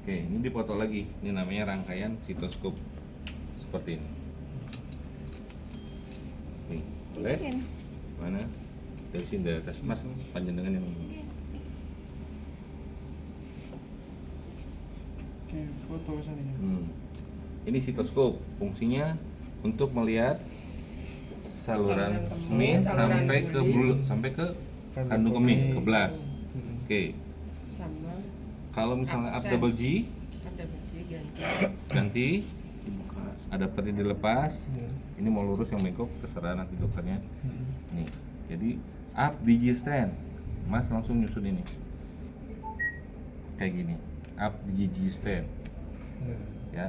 Oke, ini dipoto lagi. Ini namanya rangkaian sitoskop seperti ini. Nih, boleh? Mana? Dari sini dari atas, Mas panjenengan yang Oke, foto sana ya. Ini sitoskop, fungsinya untuk melihat saluran kemih sampai ke bulu, sampai ke kandung kemih, ke belas. Oke. Sama Kalau misalnya Absen. double G ada besi ganti. ganti, adapternya dilepas. Iya. Ini mau lurus yang bengkok terserah nanti dokternya. Mm-mm. Nih, jadi up DG stand, Mas langsung nyusun ini kayak gini, up DG stand Iya. ya.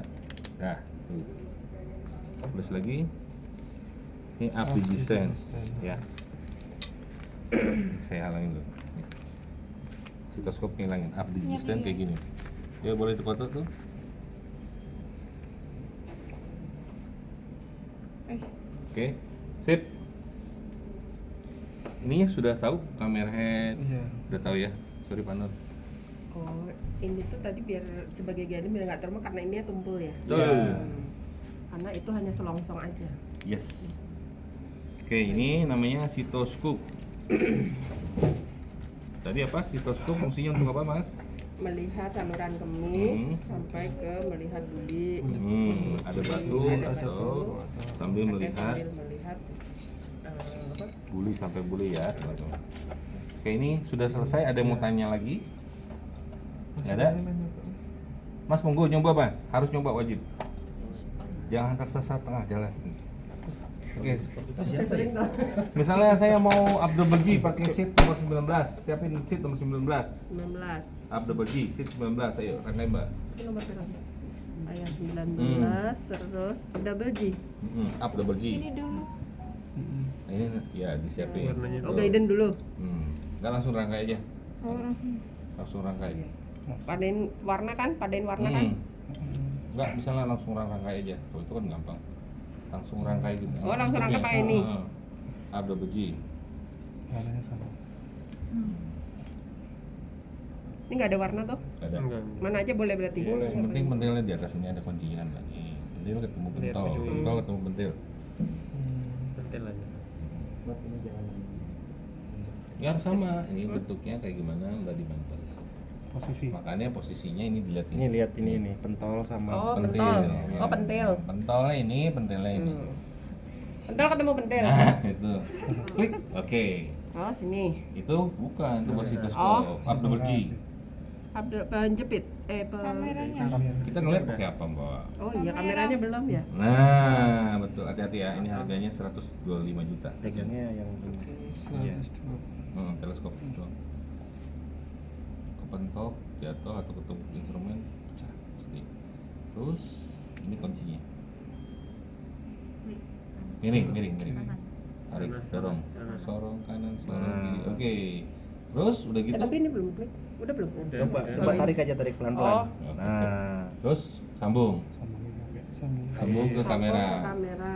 Dah, tuh. Plus lagi, ini up DG stand ya. Saya halangin dulu. Nih. Sitoskop ngilangin, up DG stand kayak gini. Ya boleh dipoto tuh. Oke, sip. Ini sudah tahu kamera head, Iya. udah tahu ya. Sorry Pak Nur. Oh, ini tuh tadi biar sebagai gani biar nggak terlalu karena ini tumpul ya. Tuh. Karena itu hanya selongsong aja. Yes. Oke, ini namanya sitoskop. Tadi apa? Sitoskop fungsinya untuk apa, Mas? Melihat saluran kemih sampai ke melihat buli. Ada batu Ada atau batu. sambil Sampai melihat sambil melihat apa? buli sampai buli ya, teman-teman. Oke, ini sudah selesai. Ada yang mau tanya lagi? Nggak ada? Mas, monggo nyoba, Mas. Harus nyoba wajib. Jangan tersesat tengah jalan. Oke. Misalnya saya mau up double G pakai seat nomor 19. Siapin seat nomor 19. 19. Up double G, seat 19. Ayo, rangkai, Mbak. Itu nomor berapa? Ayat 19 terus double G. Up double G. Ini dulu. Nah, ini ya disiapin. Warnanya Oh, guidance dulu. Nggak langsung rangkai aja. Oh, langsung. Langsung rangkai. Padain warna kan? Padain warna kan? Nggak, misalnya langsung rangkai aja. Kalau itu kan gampang. Langsung rangkai gitu. Oh, langsung rangkai pakai ini. Up double G. Warnanya sama. Ini nggak ada warna tuh? Nggak ada. Enggak. Mana aja boleh berarti? Boleh. Yang penting pentilnya di atas ini ada kuncinya lagi. Pentil ketemu Lihat pentol. ujungnya. Pentol ketemu pentil. Pentil aja. Buat ini jangan Ya harus sama. Ini bentuknya kayak gimana? Mbak di mana posisi? Posisi. Makanya posisinya ini dilihat ini lihat ini nih pentol sama Oh, pentil. pentol. Ya. Oh, pentil. Pentolnya ini, pentilnya ini. Pentol ketemu pentil. Nah, itu. Klik. Oke. Oh, sini. Itu bukan, itu buat Oh. sitoskop. Up double G. Penjepit. Kameranya. Kita ngeliat pakai apa, Mbak? Oh iya, kameranya belum ya? Nah, betul. Hati-hati ya. Ini harganya 125 juta. pegangnya yang iya. 120. Teleskop itu. Kepentok, jatuh atau ketumpuk instrumen pecah pasti. Terus ini kuncinya. Miring. Tarik, dorong. Sorong kanan, sorong kiri. Oke. Terus udah gitu. Tapi ini belum klik. Udah belum? Udah. Coba coba tarik aja, tarik pelan-pelan. Oh. Nah, Terus sambung. Sambung ke kamera. Ke kamera.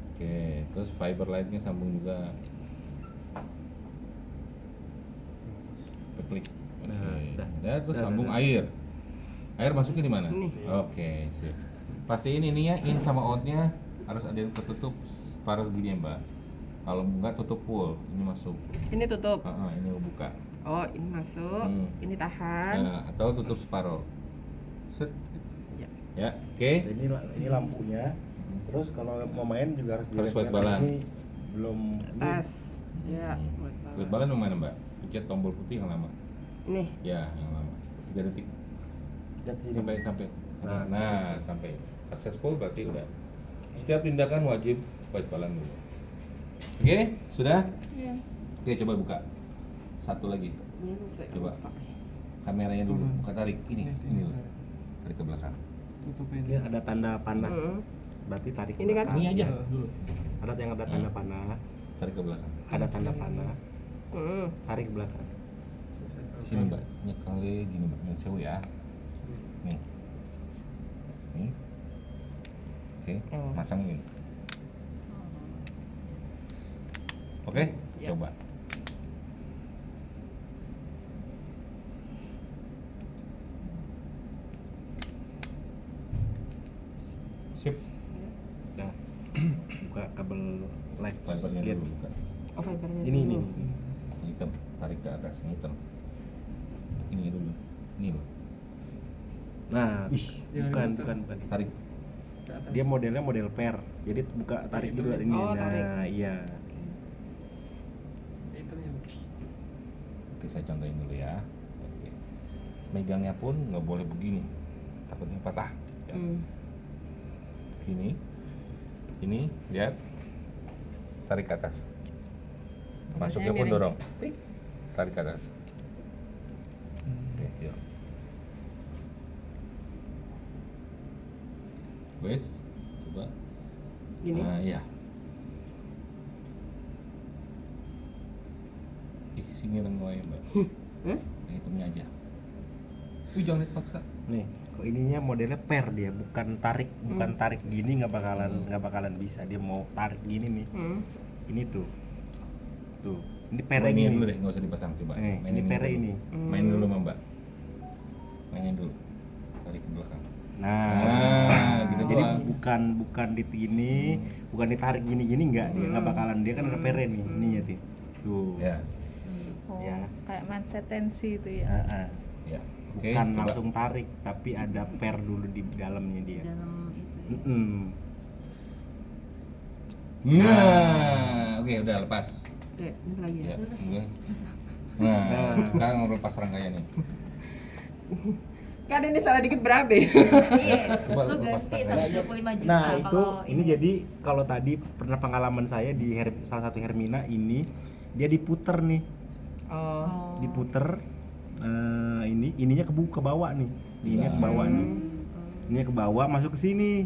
Oke, terus fiber lightnya sambung juga. Klik. Oke. Nah, Udah, terus dah, sambung dah. air. Air masuknya di mana? Ini. Oke, sip. Pastiin ininya in sama outnya harus ada yang tertutup separuh gini ya, Mbak. Kalau enggak tutup full, ini masuk. Ini tutup. Ini buka. Oh, ini masuk. Ini tahan. Nah, atau tutup separuh. Set. Ya. Ya, oke. ini lampunya. Terus kalau mau main juga harus Harus dilihat white balance. Ini belum Tas. Ya. White balance yang mana, Mbak? Pencet tombol putih yang lama. Nih. Ya, yang lama. 3 detik. lihat sini. Sampai. Nah, Nah, sampai. Successful berarti udah. Setiap tindakan wajib white balance dulu. Oke, sudah? Iya. Oke, coba buka. Satu lagi. Ini saya Coba. lupa. Kameranya dulu, buka tarik. Ini dulu. Tarik ke belakang. Tutupin. Ini ada tanda panah. Hmm. Berarti tarik ke Ini kan? belakang. Ini aja dulu. Ada yang ada tanda panah, Tarik ke belakang. ada tanda panah, Hmm. tarik ke belakang. Sini, Mbak. Nyekali gini, Mbak. Ini sewu ya. Nih. Nih. Oke, Oh. masang ini. Oke, Ya. coba. Sip. Nah, buka kabel lag Wipernya gate. dulu buka. Oh, fibernya Ini dulu. Yang hitam, tarik ke atas, yang hitam. Ini dulu. Ini loh. Nah, Ush. Jangan bukan. Tarik. Ke atas. Dia modelnya model pair. Jadi buka tarik Itu gitu nih. ini. Oh, tarik. Nah, iya. Itu yang Oke, saya contohin dulu ya. Oke. Megangnya pun nggak boleh begini. Takutnya patah. Ya. Gini. Ini, lihat. Tarik ke atas. Masuknya pun miring. dorong. Tik. Tarik ke atas. Oke, yuk. Wes, coba. Gini. Nah, iya. Ih, sini rengoy, Mbak. Hah? Yang hitamnya aja. Wih, jangan dipaksa. Nih, kok ininya modelnya pair dia, bukan tarik gini nggak bakalan bisa. Dia mau tarik gini nih. Ini tuh. Tuh. Ini pair Mainin dulu gini. deh, nggak usah dipasang, coba. Ini pair dulu. ini. Main dulu sama Mbak. Mainin dulu. Tarik ke belakang. Nah, gitu jadi doang. bukan di gini, bukan ditarik gini-gini nggak, dia nggak bakalan, dia kan ada pair nih. Ini ya, Ti. Tuh. Ya. Oh, Ya. kayak mindset tensi itu ya. Heeh. Ya. Oke, Bukan coba. langsung tarik, tapi ada pair dulu di dalamnya dia. Dalam itu. Ya. Nah, oke udah lepas. Oke, ini lagi ya. Ya, oke. Nah, sekarang lepas rangkaiannya. Kan ini salah dikit berapa? Iya, Coba lu lepas ganti tangannya. 125 juta. Nah, itu kalau ini jadi kalau tadi pernah pengalaman saya di salah satu Hermina ini, dia diputer nih, Oh. diputer ininya ke bawah nih. Ininya ke bawah nih. Ininya ke bawah masuk ke sini.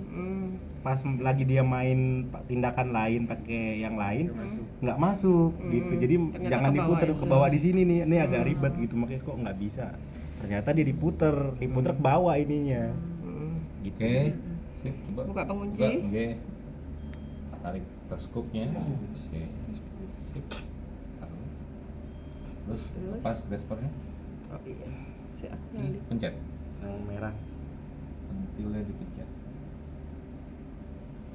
Pas lagi dia main tindakan lain pakai yang lain nggak masuk gitu. Jadi Ternyata jangan ke bawah diputer itu. ke bawah di sini nih. Ini agak ribet gitu, makanya kok nggak bisa. Ternyata dia diputer ke bawah ininya. Gitu. Oke. Sip, coba. Buka pengunci. Buka, oke. Tarik teleskopnya. Oke. Sip. Taruh. Terus lepas graspernya. Oh iya. Siap. Ini pencet. Yang merah Pentilnya dipencet.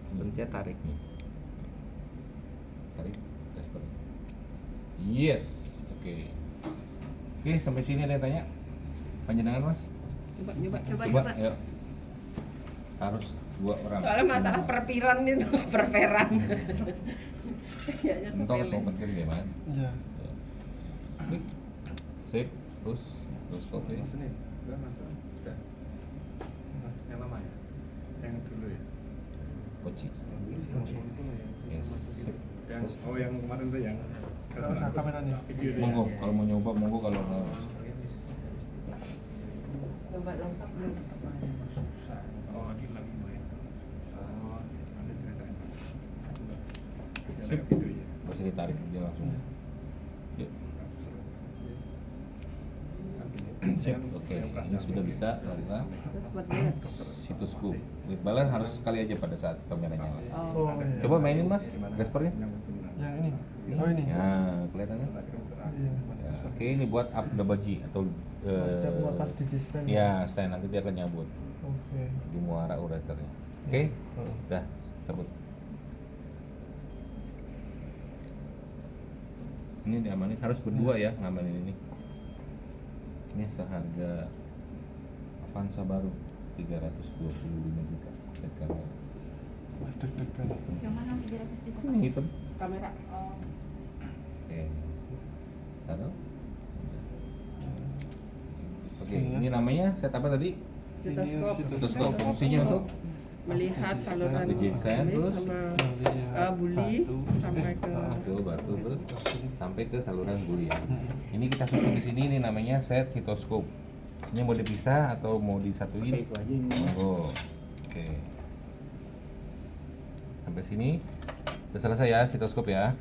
Ini. pencet tarik. Nih. Tarik graspernya. Yes. Oke. Oke, sampai sini ada yang tanya? Panjenengan, Mas? Coba. Ayo. Harus 2 orang. Soalnya masalah perpiran itu, perperan. Kayaknya Entong sepele. mau pentil ya, Mas? Iya. Ya. Klik. Sip. Terus copy. Maksudnya, udah masuk. Udah. Nah, yang lama ya? Yang dulu ya? Poci. Yang itu ya? Yes. Sip. Yang kemarin tuh yang Nggak usah kameranya. Video ya? Monggo, kalau mau nyoba monggo, kalau mau. Coba lengkap belum? Susah. Oh, ini lagi main. Oh, ada ceritanya. Sip. Video ya? Nggak usah ditarik aja langsung. Yuk. Sip. Oke, ini sudah bisa lakukan Terus buat dia. situs scoop. With balance harus sekali aja pada saat kamera nyala. Oh. Oh iya. Coba mainin, Mas, graspernya. Yang ini. Oh ini. Nah, kelihatannya. Iya. Ya, oke, ini buat up double G atau Siap buat pas di stand. ya stand, nanti dia akan nyabut Oke. di muara ureternya. Oke, Oh. udah cabut. Ini diamanin, harus berdua ya ngamanin ini. Ini seharga Avanza baru 325 juta. Lihat kamera. Wah, deg-degan. yang mana 300 juta? Ini hitam. Kamera. Oh. Oke, taruh. Oke, Iya. ini namanya set apa tadi? Stetoskop. Stetoskop. Fungsinya untuk Melihat saluran Digital, kulit terus? sama Lihat buli batu. sampai ke batu terus sampai ke saluran buli ya. Ini kita susun di sini, ini namanya set sitoskop. Ini mau dipisah atau mau Pakai disatuin? itu aja ini. Monggo. Oke. Sampai sini udah selesai ya sitoskop ya.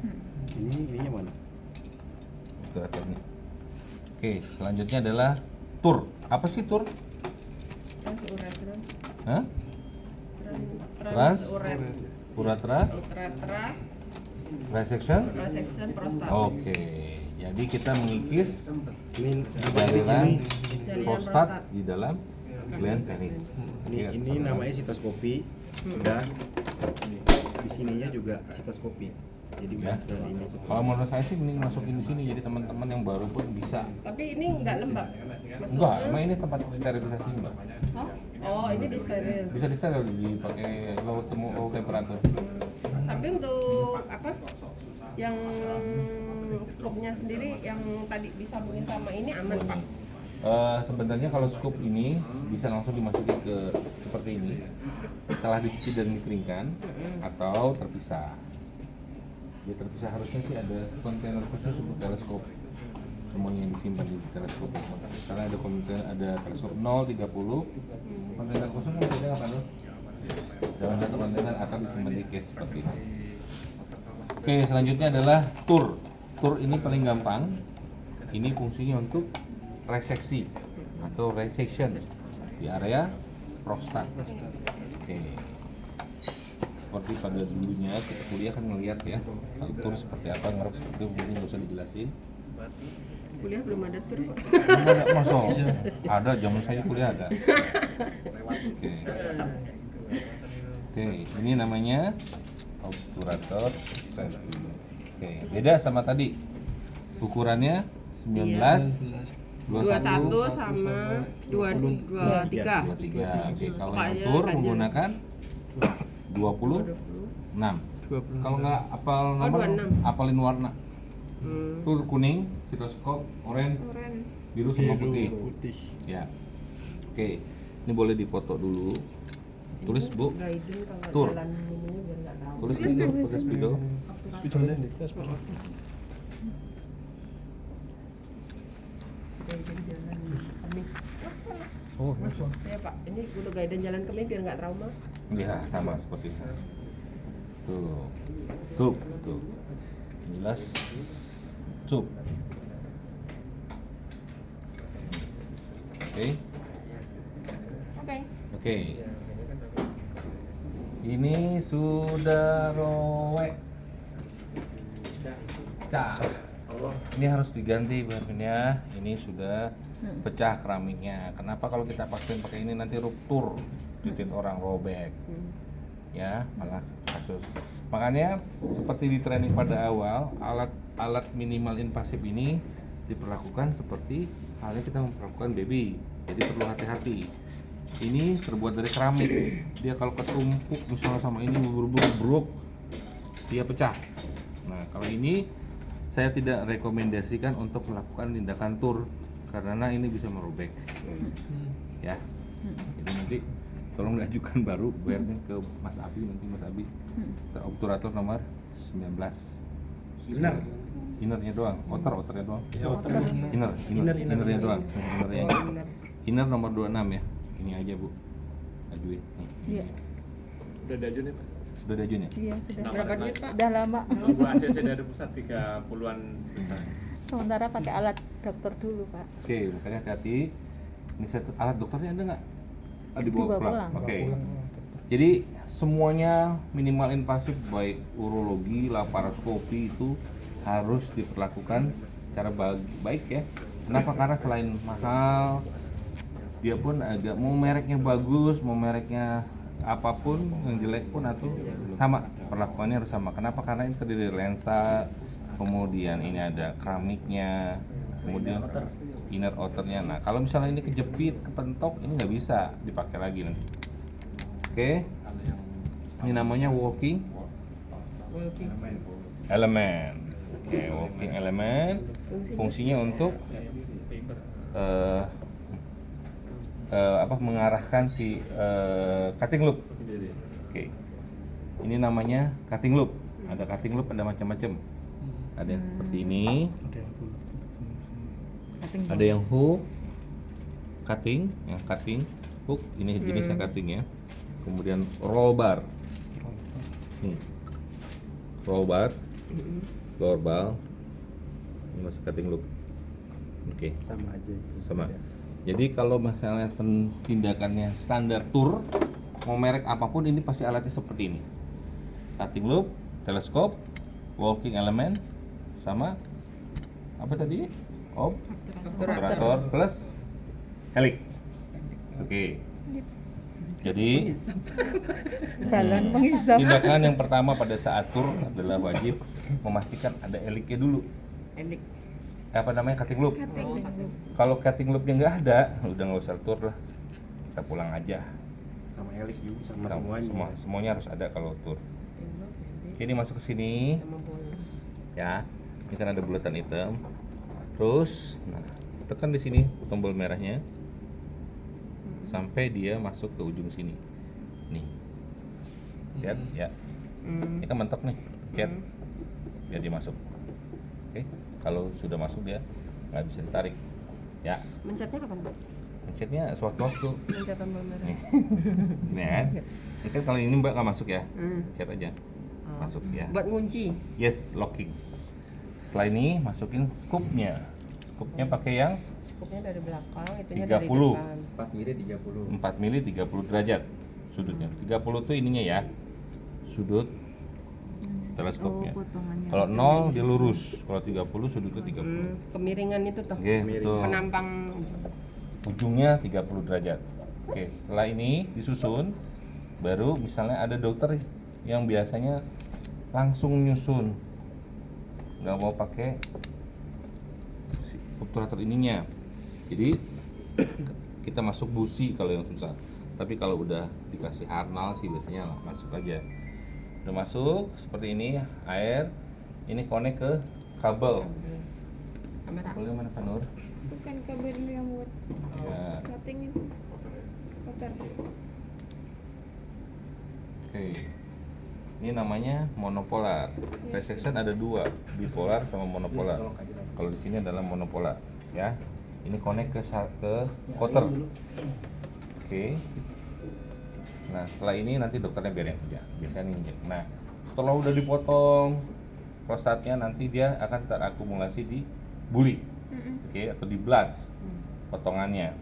Ininya mana? Itu akhirnya. Oke, selanjutnya adalah tur. Apa sih tur? uretra. Hah? Trans uret. Uretra, Uretra Resection. resection prostat. Oke, jadi kita mengikis Ini jaringan Jaringan prostat di dalam gland penis. ini namanya sitoskopi. Udah di sininya juga sitoskopi. Jadi Ya. bisa ini. Kalau menurut saya sih mending masukin di sini, jadi teman-teman yang baru pun bisa. Tapi ini nggak lembab. Maksudnya- Enggak, emang ini tempat sterilisasi mbak. Oh, ini di steril. Bisa disteril dipakai low temperatur. Tapi untuk apa? Yang scope-nya sendiri yang tadi disambungin sama ini aman, Pak. Sebenarnya kalau scoop ini bisa langsung dimasukin ke seperti ini setelah dicuci dan dikeringkan atau terpisah. Dia terpisah, harusnya sih ada kontainer khusus untuk teleskop. Semuanya yang disimpan di teleskop. Karena ada kontainer, ada teleskop 030. Kontainer khusus yang beda apa tuh? Dalam satu kontainer akan disimpan di case seperti ini. Oke, selanjutnya adalah tur. Tur ini paling gampang. Ini fungsinya untuk reseksi atau resection di area prostat. Oke. Seperti pada dulunya kita kuliah kan ngeliat ya, kalau tur seperti apa, ngerok seperti itu, mungkin nggak usah dijelasin. Kuliah belum ada tur, Pak. Ada masuk, ada zaman saya kuliah ada. Oke. Oke, ini namanya obturator steril. Oke, beda sama tadi. Ukurannya 19, 21 sama 23. 23. Oke, kalau yang Sukanya tur ganjil. menggunakan 26. Kalau nggak apal Oh, nomor, 26. apalin warna. Hmm. Tur kuning, sitoskop, orange, biru sama putih. Ya. Oke, ini boleh dipoto dulu. Tulis Bu, Guidance kalau Tur. jalan ini biar nggak tahu. tulis di situ pakai spidol. Spidolnya nih. Guidance jalan kami. Oh, Ya Pak, ini untuk guidance jalan kami biar nggak trauma. Ya, sama seperti itu. Tuh. Tuh. Jelas. Cup. Oke. Oke. Oke. Ini sudah rowe. Cah. Ini harus diganti bahannya. Ini sudah pecah keramiknya. Kenapa kalau kita pakai ini nanti ruptur, titik orang robek. Ya, malah kasus. Makanya seperti di training pada awal, alat minimal invasif ini diperlakukan seperti halnya kita memperlakukan baby. Jadi perlu hati-hati. Ini terbuat dari keramik. Dia kalau ketumpuk misalnya sama ini berburuk, dia pecah. Nah, kalau ini saya tidak rekomendasikan untuk melakukan tindakan tur karena ini bisa merobek. Ya. Jadi nanti tolong diajukan baru bayarnya ke Mas Abi, nanti Mas Abi kita obturator nomor 19. Innernya doang, outernya doang. Innernya doang. Inner nomor 26 ya. Ini aja Bu, ajuin. Nih, ini. Iya. Udah ada nih Pak. Sudah ada ajuin ya? Iya, sudah. Berapa duit, Pak? Udah lama. Nunggu ACC dari pusat 30-an juta. Sementara pakai alat dokter dulu, Pak. Oke, makanya hati-hati. Ini satu alat dokternya ada nggak? Dibawa Dibawa pulang. pulang. Oke. Jadi semuanya minimal invasif baik urologi, laparoskopi itu harus diperlakukan secara baik ya. Kenapa? Karena selain mahal, dia pun agak mau mereknya bagus, mau mereknya apapun yang jelek pun atau sama perlakuannya harus sama. Kenapa? Karena ini terdiri dari lensa, kemudian ini ada keramiknya, kemudian inner outernya. Nah kalau misalnya ini kejepit, kepentok, ini nggak bisa dipakai lagi nanti. Oke, ini namanya walking element. Oke, walking element fungsinya untuk mengarahkan si cutting loop. Oke, ini namanya cutting loop. Ada cutting loop, ada macam-macam. Ada yang seperti ini, ada yang hook cutting, yang cutting hook. Ini jenis yang cutting ya. Kemudian roll bar. Nih, roll bar, floor bar, ini masih cutting loop. Oke, Sama aja. sama. Jadi kalau misalnya tindakannya standar tur, mau merek apapun ini pasti alatnya seperti ini. Cutting loop, teleskop, walking element sama apa tadi? Obturator. Obturator plus helix. Oke. Jadi Balon penghisap. tindakan yang pertama pada saat tur adalah wajib memastikan ada heliknya dulu. Elik. Apa namanya, cutting loop. Oh, Kalau cutting loopnya nggak ada, udah nggak usah tur lah. Kita pulang aja. Sama elik juga sama semuanya. Semuanya harus ada kalau tur. Oke, ini masuk ke sini. sama bola. Ya, ini kan ada bulatan hitam. Terus, nah, tekan di sini tombol merahnya sampai dia masuk ke ujung sini. Nih, lihat ya. Ini kan mentok nih, lihat. Biar dia masuk. Oke, kalau sudah masuk dia nggak bisa ditarik. Ya, Mencetnya kapan, Pak? mencetnya sewaktu-waktu. Mencet tombol merah. Nih, nih kan? Ini kan kalau ini mbak nggak masuk ya, pencet aja. Oh. Masuk ya. Buat ngunci. Yes, locking. Setelah ini masukin scoopnya. Scoopnya pakai yang Skupnya dari belakang, itunya 30. dari depan. 4 mili 30. 4 mili 30 derajat sudutnya. 30 tuh ininya ya, sudut teleskopnya. Potongannya. Kalau 0 dia lurus, kalau 30 sudutnya 30. Kemiringan itu tuh. Oke, betul. Penampang. Ujungnya 30 derajat. Oke, setelah ini disusun, baru misalnya ada dokter yang biasanya langsung nyusun, nggak mau pakai si obturator ininya. Jadi kita masuk busi kalau yang susah. Tapi kalau udah dikasih harnal sih biasanya masuk aja. Udah masuk seperti ini air, ini connect ke kabel. Kamera. Kabelnya mana Fanur? Bukan kabel yang buat Ya. cutting itu. Kotor. Oke. Ini namanya monopolar. Phase section ada dua, bipolar sama monopolar. Kalau di sini adalah monopolar, ya. Ini connect ke cotter. Oke. Nah, setelah ini nanti dokternya biar yang kerja. Biasanya injek. Nah, setelah udah dipotong prostatnya, nanti dia akan terakumulasi di buli. Oke, atau di blast potongannya.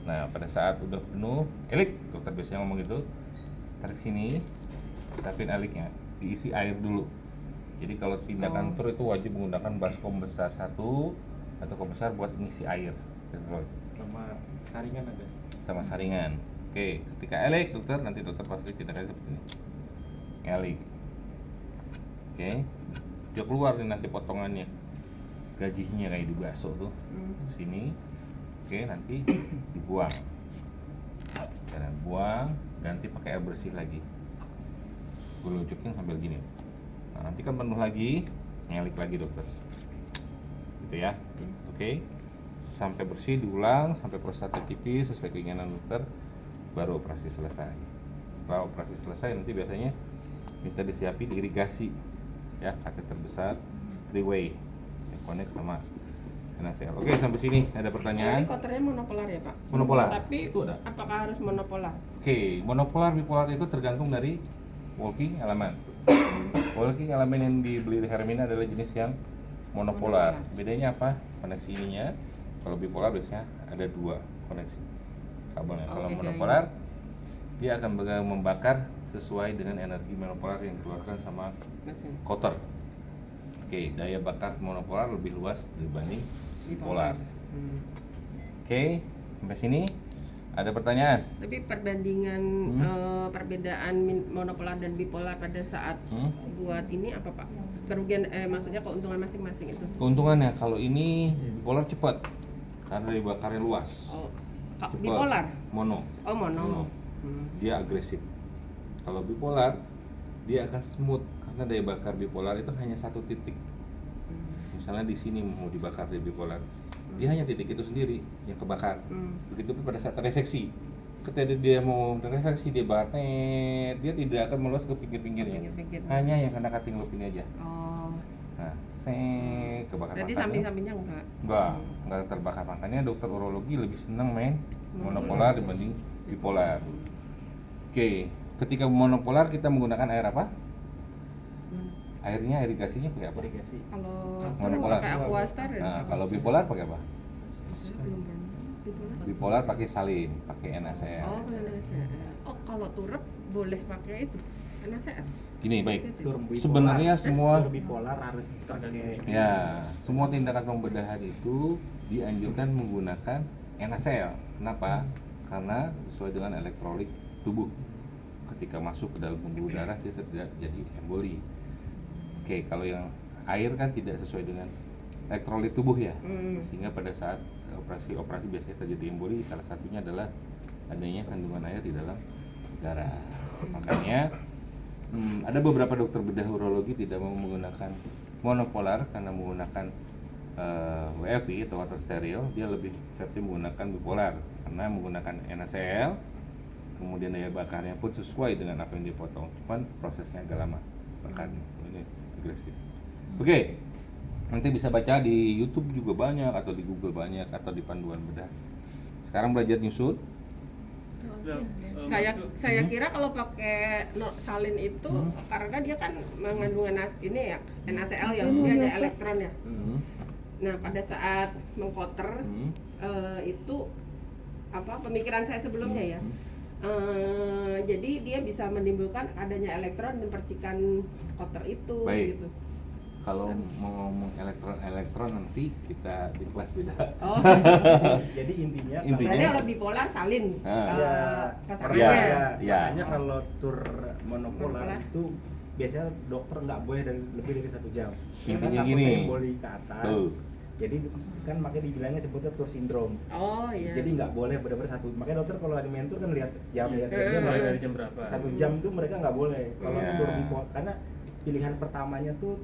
Nah, pada saat udah penuh, elik, dokter biasanya ngomong gitu, tarik sini, siapin eliknya, diisi air dulu. Jadi kalau tindakan tur itu wajib menggunakan baskom besar 1 atau besar buat ngisi air. Sama saringan ada. Sama saringan. Oke, ketika elik, dokter nanti dokter pasti tindakannya seperti ini. Elik. Oke, dia keluar nih nanti potongannya. Gajinya kayak dibaso tuh. Sini. Oke, nanti dibuang. Jangan buang, ganti pakai air bersih lagi. Gue lucukin sambil gini. Nah, nanti kan penuh lagi, ngelik lagi dokter. Gitu ya. Oke. Sampai bersih diulang, sampai prostatnya tipis sesuai keinginan dokter, baru operasi selesai. Setelah operasi selesai nanti biasanya minta disiapin irigasi. Ya, kateter besar 3-way. Yang connect sama NaCl. Oke, sampai sini ada pertanyaan. Ini kotornya monopolar ya, Pak? Monopolar. Tapi Itu ada. apakah harus monopolar? Oke, monopolar bipolar itu tergantung dari walking elemen. Walking elemen yang dibeli di Hermina adalah jenis yang monopolar. Bedanya apa? Koneksi ininya. Kalau bipolar biasanya ada 2 koneksi kabelnya. Kalau bedain. monopolar dia akan membakar sesuai dengan energi monopolar yang dikeluarkan sama Mesin. kotor. Oke, daya bakar monopolar lebih luas dibanding bipolar. Oke, sampai sini ada pertanyaan? Tapi perbandingan perbedaan monopolar dan bipolar pada saat buat ini apa, Pak? Kerugian maksudnya keuntungan masing-masing itu. Keuntungannya kalau ini bipolar cepat karena daya bakarnya luas. Oh, Cepat. bipolar. Mono. Oh, mono. Dia agresif. Kalau bipolar dia akan smooth karena daya bakar bipolar itu hanya satu titik. Misalnya di sini mau dibakar di bipolar, dia hanya titik itu sendiri yang kebakar. Begitupun pada saat reseksi, ketika dia mau reseksi dia bakar, dia tidak akan meluas ke pinggir-pinggirnya. Pinggir-pinggir. Hanya yang kena cutting loop ini aja. Oh. Nah, kebakar Berarti makanya. samping-sampingnya Enggak terbakar. Makanya dokter urologi lebih senang main monopolar dibanding bipolar. Oke, ketika monopolar kita menggunakan air apa? Airnya irigasinya pakai apa? Irigasi. Kalau Monopolar. pakai Aquastar ya? Nah, kalau bipolar pakai apa? Belum pernah. Bipolar. Bipolar pakai salin, pakai NaCl. Oh, NaCl. Oh, kalau turep boleh pakai itu NaCl. Gini, baik. Tur bipolar. Sebenarnya semua tur bipolar harus pakai ya, semua tindakan pembedahan itu dianjurkan menggunakan NaCl. Kenapa? Karena sesuai dengan elektrolit tubuh. Ketika masuk ke dalam pembuluh darah dia tidak jadi emboli. Oke, kalau yang air kan tidak sesuai dengan elektrolit tubuh ya. Sehingga pada saat operasi biasanya terjadi emboli, salah satunya adalah adanya kandungan air di dalam darah. Makanya ada beberapa dokter bedah urologi tidak mau menggunakan monopolar karena menggunakan WFI atau water steril. Dia lebih safety menggunakan bipolar karena menggunakan NaCl, kemudian daya bakarnya pun sesuai dengan apa yang dipotong, cuman prosesnya agak lama bahkan ini agresif. Oke, nanti bisa baca di YouTube juga banyak, atau di Google banyak, atau di panduan bedah. Sekarang belajar nyusun. Saya kira kalau pakai salin itu karena dia kan mengandung ini ya NaCl ya, dia ada elektron ya. Nah, pada saat mengkoter itu apa pemikiran saya sebelumnya ya. Jadi dia bisa menimbulkan adanya elektron dan percikan koter itu. Baik. Gitu. Kalau mau ngomong elektron nanti kita di kelas beda. Oh, jadi intinya berarti kalau bipolar salin ya, pasangannya. Ya. Makanya kalau tur Monopolar. monopolar itu biasanya dokter nggak boleh lebih dari 1 jam. Intinya Karena gini. takutnya emboli ke atas. Tuh. Jadi kan makanya dibilangnya sebutnya tur sindrom. Oh iya. Jadi nggak boleh benar-benar satu. Makanya dokter kalau lagi mentur kan lihat jam, lihat jam. Mulai dari jam berapa? 1 jam tuh mereka nggak boleh. Kalau Iya. tur bipolar, karena pilihan pertamanya tuh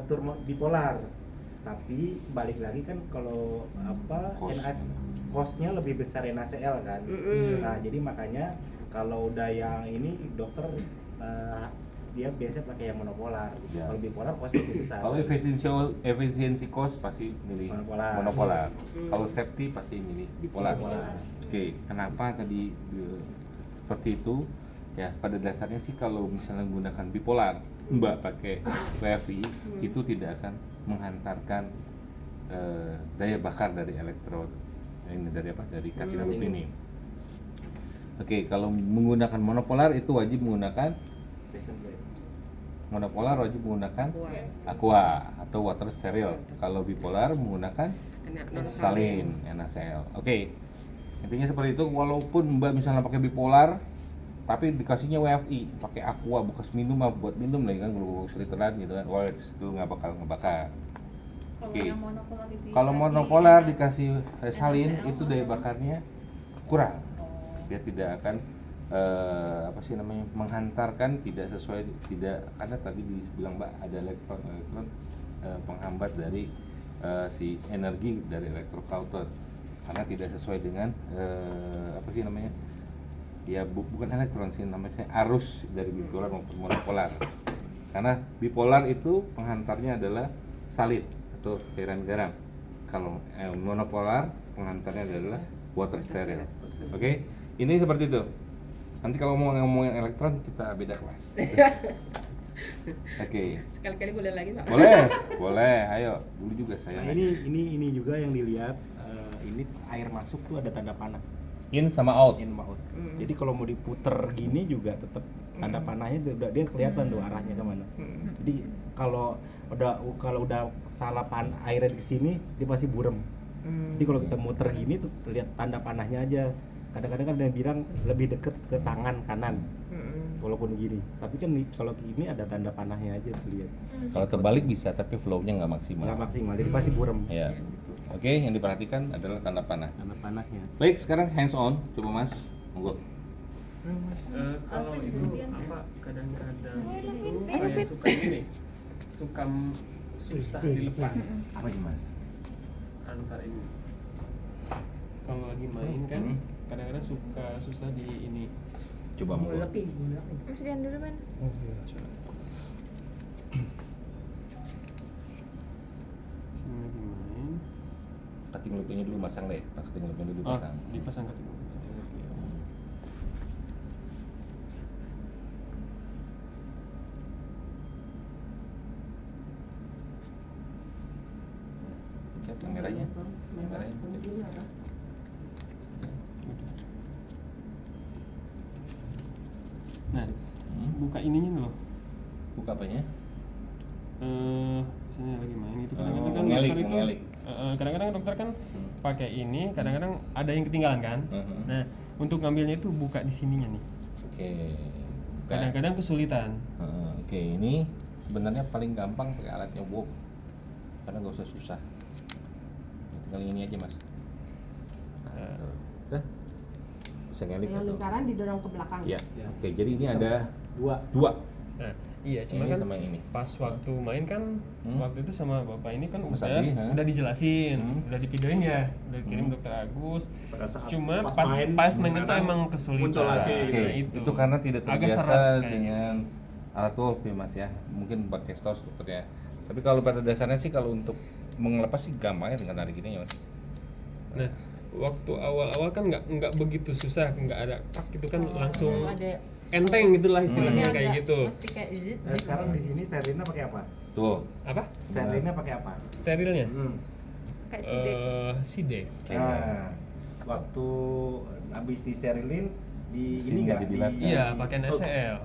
tur bipolar. Tapi balik lagi kan kalau apa cost-nya lebih besar NaCl kan. Nah jadi makanya kalau udah yang ini dokter dia biasanya pakai yang monopolar. Ya. Kalau bipolar cost-nya lebih besar. Kalau efisiensi cost pasti milih monopolar. Kalau safety pasti milih bipolar. Oke, kenapa tadi seperti itu? Ya, pada dasarnya sih kalau misalnya menggunakan bipolar, Mbak pakai WFI itu tidak akan menghantarkan daya bakar dari elektrod ini dari apa? Dari kacilalup ini. Oke, kalau menggunakan monopolar itu wajib menggunakan aqua atau water steril. Kalau bipolar menggunakan salin NaCl. Oke. Intinya seperti itu. Walaupun Mbak misalnya pakai bipolar tapi dikasihnya WFI, pakai aqua bekas minum buat minum lagi kan glukosa literan gitu kan. Wah, itu nggak bakal ngebakar. Oke. Kalau monopolar dikasih salin itu daya bakarnya kurang. Dia tidak akan menghantarkan, tidak sesuai, tidak, karena tadi dibilang Mbak ada elektron penghambat dari si energi dari elektrokauter, karena tidak sesuai dengan ya bukan elektron sih namanya, arus dari bipolar maupun monopolar. Karena bipolar itu penghantarnya adalah salin atau cairan garam. Kalau monopolar penghantarnya adalah water steril. Oke, ini seperti itu. Nanti kalau mau ngomongin elektron kita beda kelas. Oke. Sekali-kali boleh lagi Pak? Boleh. Ayo, dulu juga saya. Nah, ini juga yang dilihat ini air masuk tuh ada tanda panah. In sama out. In sama out. Jadi kalau mau diputer gini juga tetap tanda panahnya dia kelihatan tuh arahnya kemana. Jadi kalau udah salah airnya ke sini dia pasti burem. Jadi kalau kita muter gini tuh terlihat tanda panahnya aja. Kadang-kadang kan ada yang bilang lebih deket ke tangan kanan, walaupun gini. Tapi kan kalau gini ada tanda panahnya aja terlihat. Kalau terbalik bisa, tapi flow-nya nggak maksimal. Nggak maksimal, jadi pasti burem. Ya. Oke, yang diperhatikan adalah tanda panah. Tanda panahnya. Baik, sekarang hands on, coba Mas, monggo. Kalau itu apa kadang-kadang itu kayak suka ini, susah dilepas Apa sih Mas? antar ini. Kalau lagi main kan kadang-kadang suka susah di ini. Coba monggo. Mas Dian dulu man. Sini lagi main. Kating lututnya dulu pasang deh, kating lututnya dulu pasang. Dipasang ke tubuh. Cek kameranya. Kameranya. apanya? Sini lagi main gitu. Oh, Kadang-kadang kan ngelik, dokter itu, ngelik. kadang-kadang dokter kan pakai ini, kadang-kadang ada yang ketinggalan kan. Nah, untuk ngambilnya itu buka di sininya nih. Oke. Buka. Kadang-kadang kesulitan. Oke, ini sebenarnya paling gampang pakai alatnya WOP karena nggak usah susah. Tinggal ini aja mas. Udah, bisa ngelik Yang atau? lingkaran didorong ke belakang. Ya. Oke, jadi ini ada Dua. dua. Nah, iya, cuma Ini kan sama yang ini. pas waktu main kan waktu itu sama bapak ini kan Mas udah Adi, ha? udah dijelasin, Hmm. udah divideoin ya, udah dikirim dokter Agus. Pada saat Cuma pas pas main, main itu kadang emang kesulitan. muncul lagi. Oke, Nah, itu karena tidak Agak terbiasa seret kayak dengan alat WOP ya mas ya. Mungkin pakai stos dokternya. Tapi kalau pada dasarnya sih kalau untuk mengelepas sih gampang ya dengan tarik gini ya mas. Nah, waktu awal-awal kan nggak begitu susah, nggak ada tak itu kan langsung ada enteng gitulah istilahnya ini kayak agak gitu. mesti kayak zit. Nah, sekarang di sini sterinnya pakai apa? Tuh. Apa? Sterinnya pakai apa? Sterilnya? Kayak sidik. Sidik. Nah, waktu habis disterilin di Sini ini nggak nggak dibilas, kan? Iya, pakai NaCl.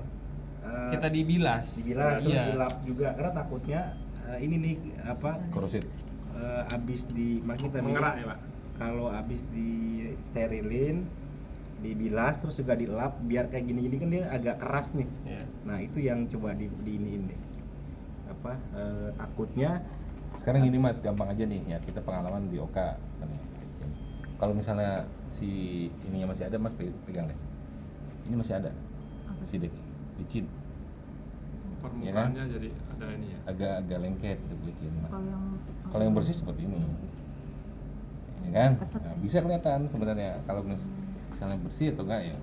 Kita dibilas. dibilas terus Iya. dilap juga karena takutnya ini nih apa Korosif. habis di kita Mengerak ya, Pak. kalau habis di sterilin dibilas terus juga dilap biar kayak gini-gini kan dia agak keras nih. Iya. Nah itu yang coba di iniin deh apa takutnya Sekarang gini mas, gampang aja nih ya, kita pengalaman di Oka. Kalau misalnya si ininya masih ada mas, pegang deh. Ini masih ada, sidik, licin, Permukaannya jadi ada ini ya. agak lengket, gitu, licin. Nah, Kalau yang kalau yang bersih seperti ini, ya kan? Nah, bisa kelihatan sebenarnya kalau misalnya bersih atau enggak ya.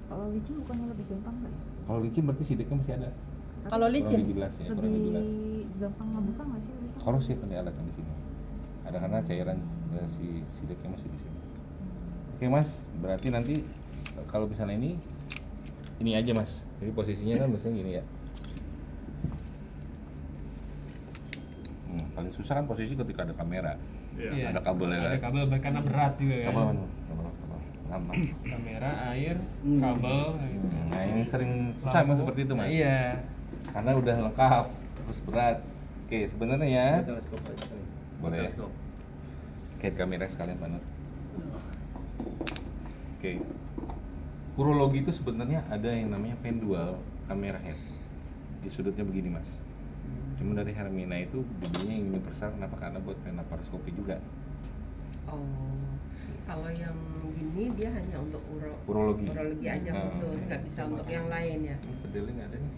kalau licin bukannya lebih gampang nggak ya? Kalau licin berarti sidiknya masih ada. Kalau licin Kurang dibilas ya, kurang Lebih dibilas. gampang ngebuka nggak sih? Licin? Korosif ada alat yang di sini. Ada karena cairan si sidiknya masih di sini. Oke mas, berarti nanti kalau misalnya ini aja mas. Jadi posisinya kan biasanya gini ya. Paling susah kan posisi ketika ada kamera. Iya. Ada kabel ya. Ada kabel karena berat juga kan. Kabel mana? Kabel. Lama. Kamera, air, kabel gitu. Nah ini sering susah mas Lampu. seperti itu mas. Iya. Karena udah lengkap, terus berat. Oke sebenarnya ya. teleskop aja. Boleh ya. Kait kamera sekalian Pak Nur. Oke. Urologi itu sebenarnya ada yang namanya pendual kamera head. Di sudutnya begini mas. Cuma dari Hermina itu bibirnya yang universal, kenapa? Karena buat laparoskopi juga. Oh, kalau yang gini dia hanya untuk Urologi. urologi aja Oh. khusus, nggak bisa untuk yang lain ya. Ini pedelnya nggak ada nih.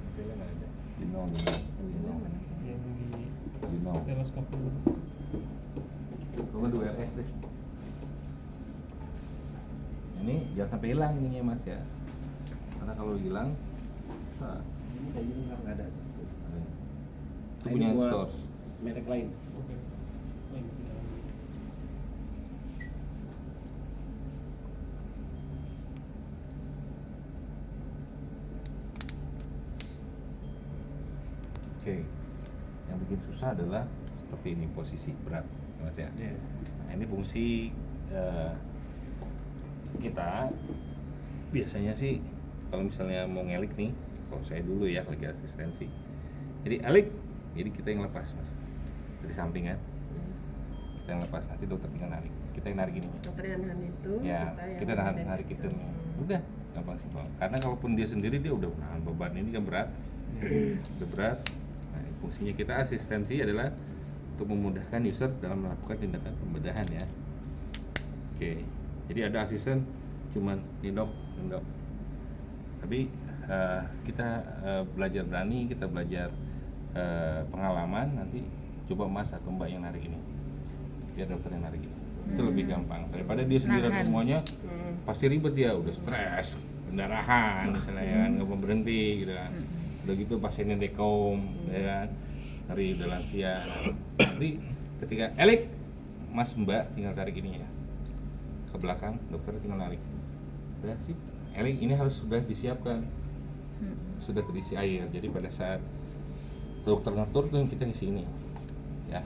Pedelnya nggak ada. Gino. Yang di Gino. teleskop dulu. Coba 2RS deh. Ini jangan sampai hilang ininya mas ya. Karena kalau hilang, Ini kayak gini nggak ada. itu Ini punya buat stores. merek lain. Oke. Oke, yang bikin susah adalah seperti ini posisi berat, mas ya. Iya. Nah ini fungsi kita biasanya sih kalau misalnya mau ngelik nih, kalau saya dulu ya lagi asistensi. Jadi elik, jadi kita yang lepas mas dari samping kan, kita yang lepas nanti dokter tinggal narik, kita yang narik ini. Dokter yang nahan itu, Ya, yang kita nahan tes narik itu. itu nih. Udah, gampang simpel. Karena kalaupun dia sendiri dia udah menahan beban ini kan berat. Udah berat. Nah, fungsinya kita asistensi adalah untuk memudahkan user dalam melakukan tindakan pembedahan ya. Oke. Jadi ada asisten cuman nindok. Tapi kita belajar berani, kita belajar pengalaman, nanti coba mas atau mbak yang narik ini. Biar dokter yang narik ini. Itu lebih gampang daripada dia sendirian Nahan. semuanya. Pasti ribet dia, udah stres, pendarahan misalnya ya kan, nggak mau berhenti gitu kan. Udah gitu pasiennya dekom ya kan, dari udah lansia. Nanti ketika elik mas mbak tinggal tarik ininya ke belakang, dokter tinggal narik. Udah sih, elik ini harus sudah disiapkan, sudah terisi air. Jadi pada saat dokter ngatur tuh kita ngisi ini ya.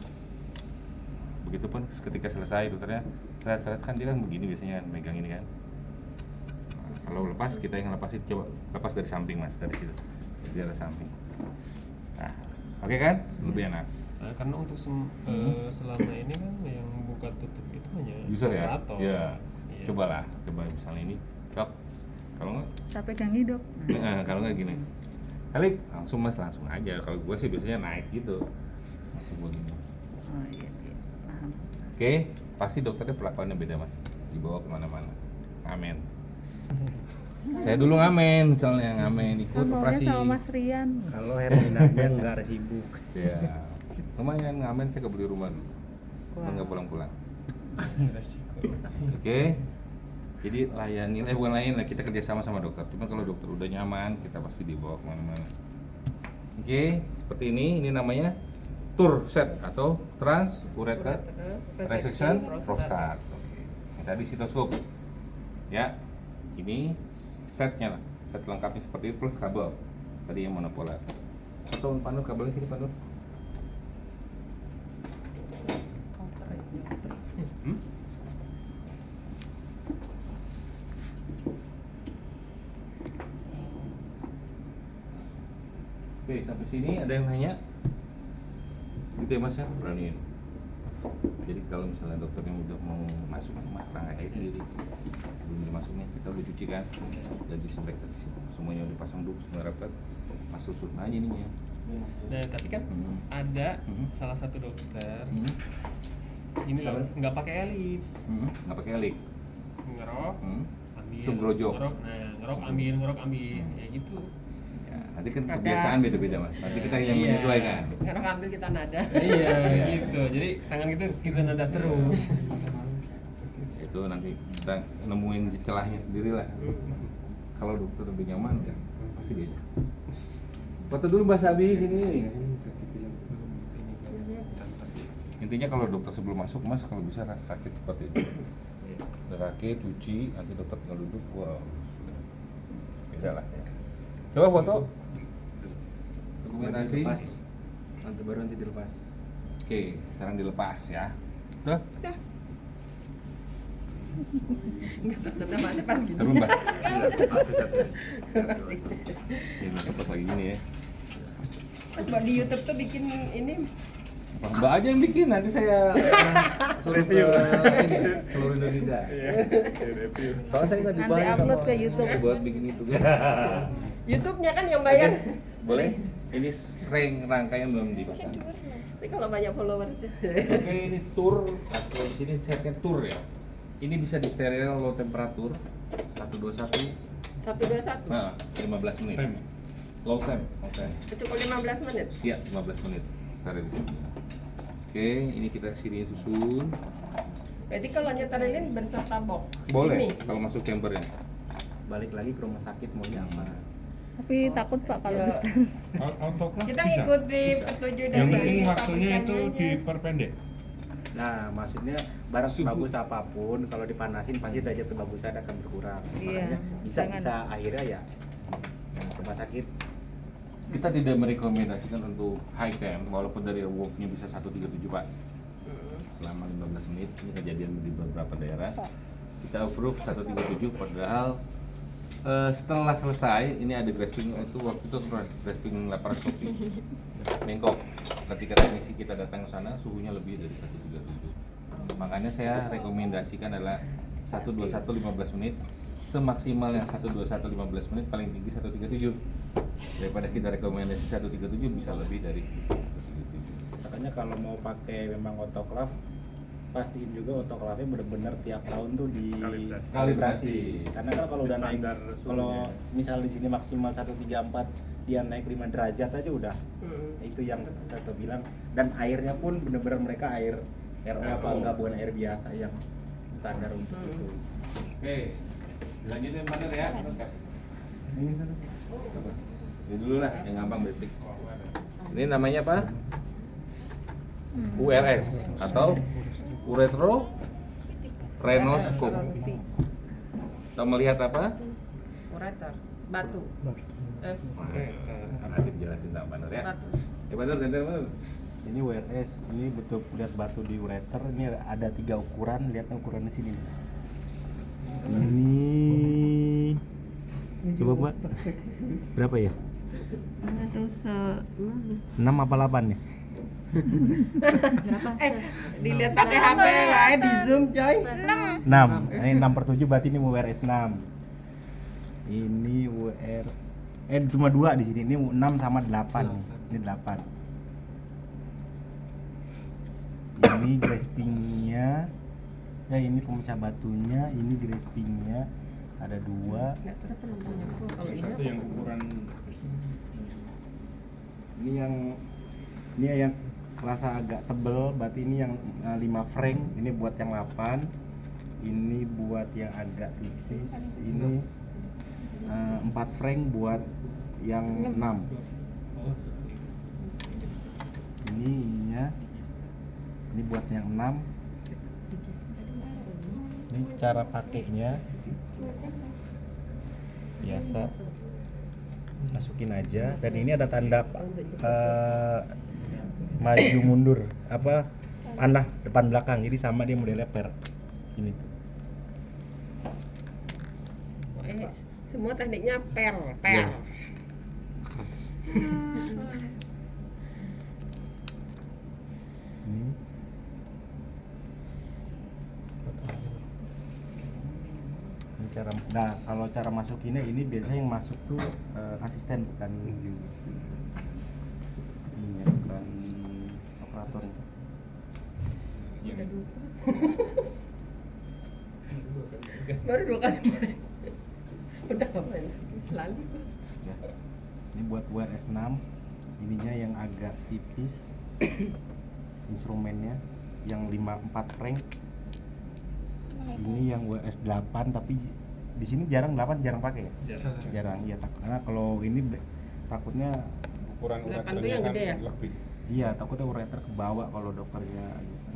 Begitupun ketika selesai dokternya seret-seret kan dia kan begini biasanya kan, megang ini kan. Kalau lepas kita yang lepasin, coba lepas dari samping mas, dari situ, dari samping. Nah, oke kan? Lebih enak. Nah, karena untuk selama ini kan yang buka tutup itu hanya User ya? operator. Iya. Iya. Coba misalnya ini, cok. Kalau nggak, Saya pegangi dok. kalau nggak gini, klik langsung mas, langsung aja. Kalau gue sih biasanya naik gitu. Langsung gua gini. Oh iya, paham. Oke, pasti dokternya perlakuannya beda mas, dibawa kemana-mana. Ngamen. Saya dulu ngamen, misalnya ngamen ikut operasi. sama Mas Rian. Kalau Herminanya nggak sibuk. Ya, lumayan ngamen saya kebeli rumah dulu, Wah. nggak pulang-pulang. Resiko. Oke, jadi layani, bukan lain lah, kita kerjasama sama dokter. Cuma kalau dokter udah nyaman, kita pasti dibawa kemana-mana. Oke, seperti ini namanya TUR set atau trans ureter resection prostat. Oke, ini tadi sitoskop. Ya, ini setnya lah, set lengkapnya seperti itu plus kabel. Tadi yang monopolar. Atau Panur kabelnya sini Panur. Oke, sampai sini ada yang nanya? Gitu ya mas ya, beraniin. Jadi kalau misalnya dokter yang udah mau masuk, mas rangkai aja sendiri. Belum dimasuknya, kita udah cuci kan, udah disinfektan, semuanya udah pasang duk, semua rapat, masuk aja ininya. Nah, tapi kan ada salah satu dokter ini loh, nggak pakai elips, Nggak pakai elik. ngerok, ambil, Subrojok. ngerok, ngerok, ambil, ya gitu. Ya, nanti kan Ada. kebiasaan beda-beda mas. Nanti kita yang Iya. menyesuaikan. Karena ambil kita nada. Iya, Iya. gitu. Jadi tangan kita nada terus. Itu nanti kita nemuin celahnya sendiri lah. Kalau dokter lebih nyaman kan pasti dia. Foto dulu Mbak Sabi sini. Intinya kalau dokter sebelum masuk mas kalau bisa rakit seperti itu. Rakit, cuci, nanti dokter tinggal duduk. Wow, sudah. Bisa lah. Coba foto. Dokumentasi. Dilepas. Nanti baru dilepas. Oke, sekarang dilepas ya. Udah? Tetap masih pas gini. Tapi Mbak. Ini sempat lagi gini ya. Mbak di YouTube tuh bikin ini Mbak aja yang bikin, nanti saya Review. seluruh Indonesia. Review. Soalnya saya nggak Nanti dibayar upload sama ke YouTube. buat bikin itu. YouTube-nya kan yang bayar. Boleh? Ini sering rangkaian belum dipasang. Tapi kalau banyak followers. Oke, ini tour atau di sini setnya tour ya. Ini bisa di steril low temperatur 121. 121. Nah, 15 menit. Tem. Low temp. Oke. Cukup 15 menit. Iya, 15 menit steril di sini. Oke, ini kita sini susun. Berarti kalau nyeterilin berserta box. Boleh Ini. kalau masuk chambernya. Balik lagi ke rumah sakit mau apa? Tapi takut Pak kalau Ya. sekarang. Autoclave Kita bisa. ikuti petunjuk dari Yang penting waktunya itu pabrikannya aja. diperpendek. Nah, maksudnya barang Suhu. bagus apapun kalau dipanasin pasti derajat kebagusan akan berkurang. Iya, Makanya bisa jangan. akhirnya ya rumah sakit. Kita tidak merekomendasikan untuk high temp walaupun dari worknya bisa 137 Pak. Selama 15 menit, ini kejadian di beberapa daerah. Kita approve 137 padahal setelah selesai ini ada grasping itu waktu itu grasping laparoskopi bengkok. Ketika teknisi kita datang ke sana suhunya lebih dari 137. Makanya saya rekomendasikan adalah 121 15 menit semaksimal yang 121 15 menit paling tinggi 137. Daripada kita rekomendasi 137 bisa lebih dari 137. Makanya kalau mau pakai memang autoclave pastiin juga autoclave benar-benar tiap tahun tuh di Kalibrasi. Karena kan kalau udah naik, Standar suhunya. kalau misal di sini maksimal 134 dia naik 5 derajat aja udah. Itu yang saya tuh bilang, dan airnya pun benar-benar mereka air RO apa enggak, bukan air biasa yang standar untuk itu. Oke, dilanjutin partner ya. Ini dulu lah yang gampang basic. Ini namanya apa? URS atau uretro renoskopi. Kita melihat apa? Ureter, batu. Nanti jelasin sama partner ya. Batu. Ya partner, gantian partner. Ini WRS, ini bentuk lihat batu di ureter, ini ada 3 ukuran, lihat ukuran di sini. Ini Coba Mbak. Berapa ya? Mana tuh 6 apa 8 ya? dilihat pakai HP lah ya, di zoom coy. 6. Ini 6/7 berarti ini WRS 6. Ini WR cuma 2 di sini. Ini 6 sama 8 nih. Ini 8. Ini graspingnya. Ya ini pemecah batunya, ini graspingnya ada 2. Nggak tahu penontonnya gua kalau ini Satu apa? yang ukuran Ini yang rasa agak tebel, berarti ini yang 5 frank, ini buat yang 8. Ini buat yang agak tipis, ini 4 frank buat yang 6. Ininya ini buat yang 6. Ini cara pakainya biasa, masukin aja, dan ini ada tanda maju mundur panah depan belakang, jadi sama dia modelnya per ini. Semua tekniknya per. Iya. Ini cara, nah kalau cara masukinnya ini biasanya yang masuk tuh asisten, bukan ini ya, bukan operator. Baru 2 kali main. Udah ngapain lagi? Selalu. Ya. Ini buat WRS 6. Ininya yang agak tipis. Instrumennya yang 4 frank. Ini yang WRS 8, tapi di sini jarang 8 jarang pakai ya? Jarang, iya karena kalau ini takutnya ukuran Belakang tuh ureternya yang kan gede ya? lebih. iya takutnya ureter ke bawah kalau dokternya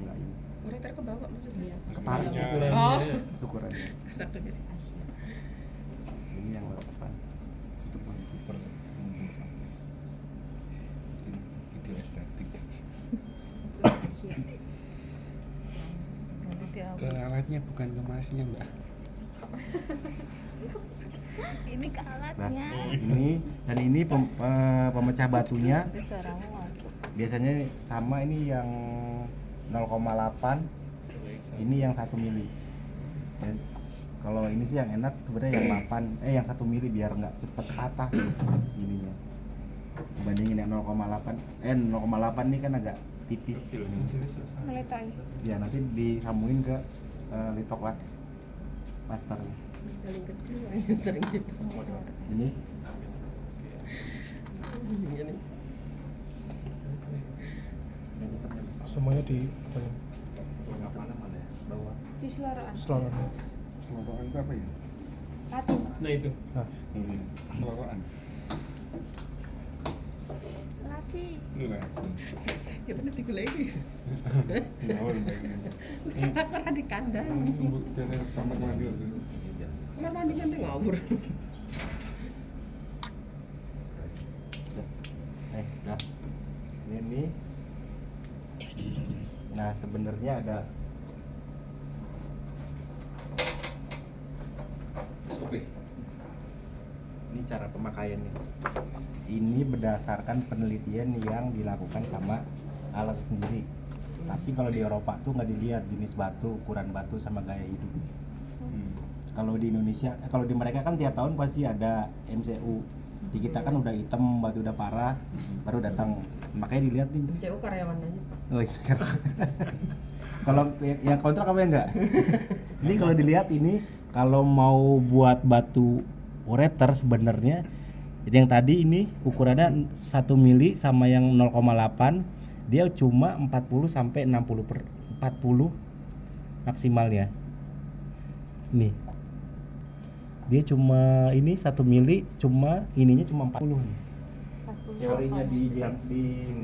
enggak ini. Ureter ke bawah maksudnya. Ketarik Harusnya gitu Oh. ukurannya. Ada ke gede. Ini yang 8. Super video estetik. Ke alatnya bukan ke masnya, Mbak. Ini ke Nah, alatnya. ini pemecah batunya Itu seorang muat. biasanya sama, ini yang 0,8, ini yang 1 mili. Ya, kalau ini sih yang enak sebenarnya yang 8 yang 1 mili biar nggak cepet patah ininya. Dibandingin yang 0,8 0,8 ini kan agak tipis. Meletai. Ya nanti disambungin ke litoklas master. Paling kecil lah yang sering gitu. Ini Gini. semuanya di bawah. Di seloroan. seloroan. Seloroan itu apa ya? Lati. Nah itu. Seloroan. Lati. Lu lah. Kita nanti gue lagi. Ngawur baiknya. Karena di kandang. Jangan sampai mandi tuh. Kamar mandi nanti ngawur. Udah. Ini. Nah, sebenarnya ada ini cara pemakaiannya. Ini berdasarkan penelitian yang dilakukan sama alat sendiri. Tapi kalau di Eropa tuh nggak dilihat jenis batu, ukuran batu sama gaya hidup. Kalau di Indonesia, kalau di mereka kan tiap tahun pasti ada MCU. Di kita kan udah hitam, batu udah parah, baru datang. Makanya dilihat nih. CU karyawan aja. Oh iya. Kalau yang kontrak apa ya enggak? Ini kalau dilihat ini kalau mau buat batu ureter sebenarnya yang tadi ini ukurannya 1 mili sama yang 0,8 dia cuma 40 sampai 60 per 40 maksimalnya. Nih. Dia cuma ini 1 mili cuma ininya cuma 40 nih. Teorinya di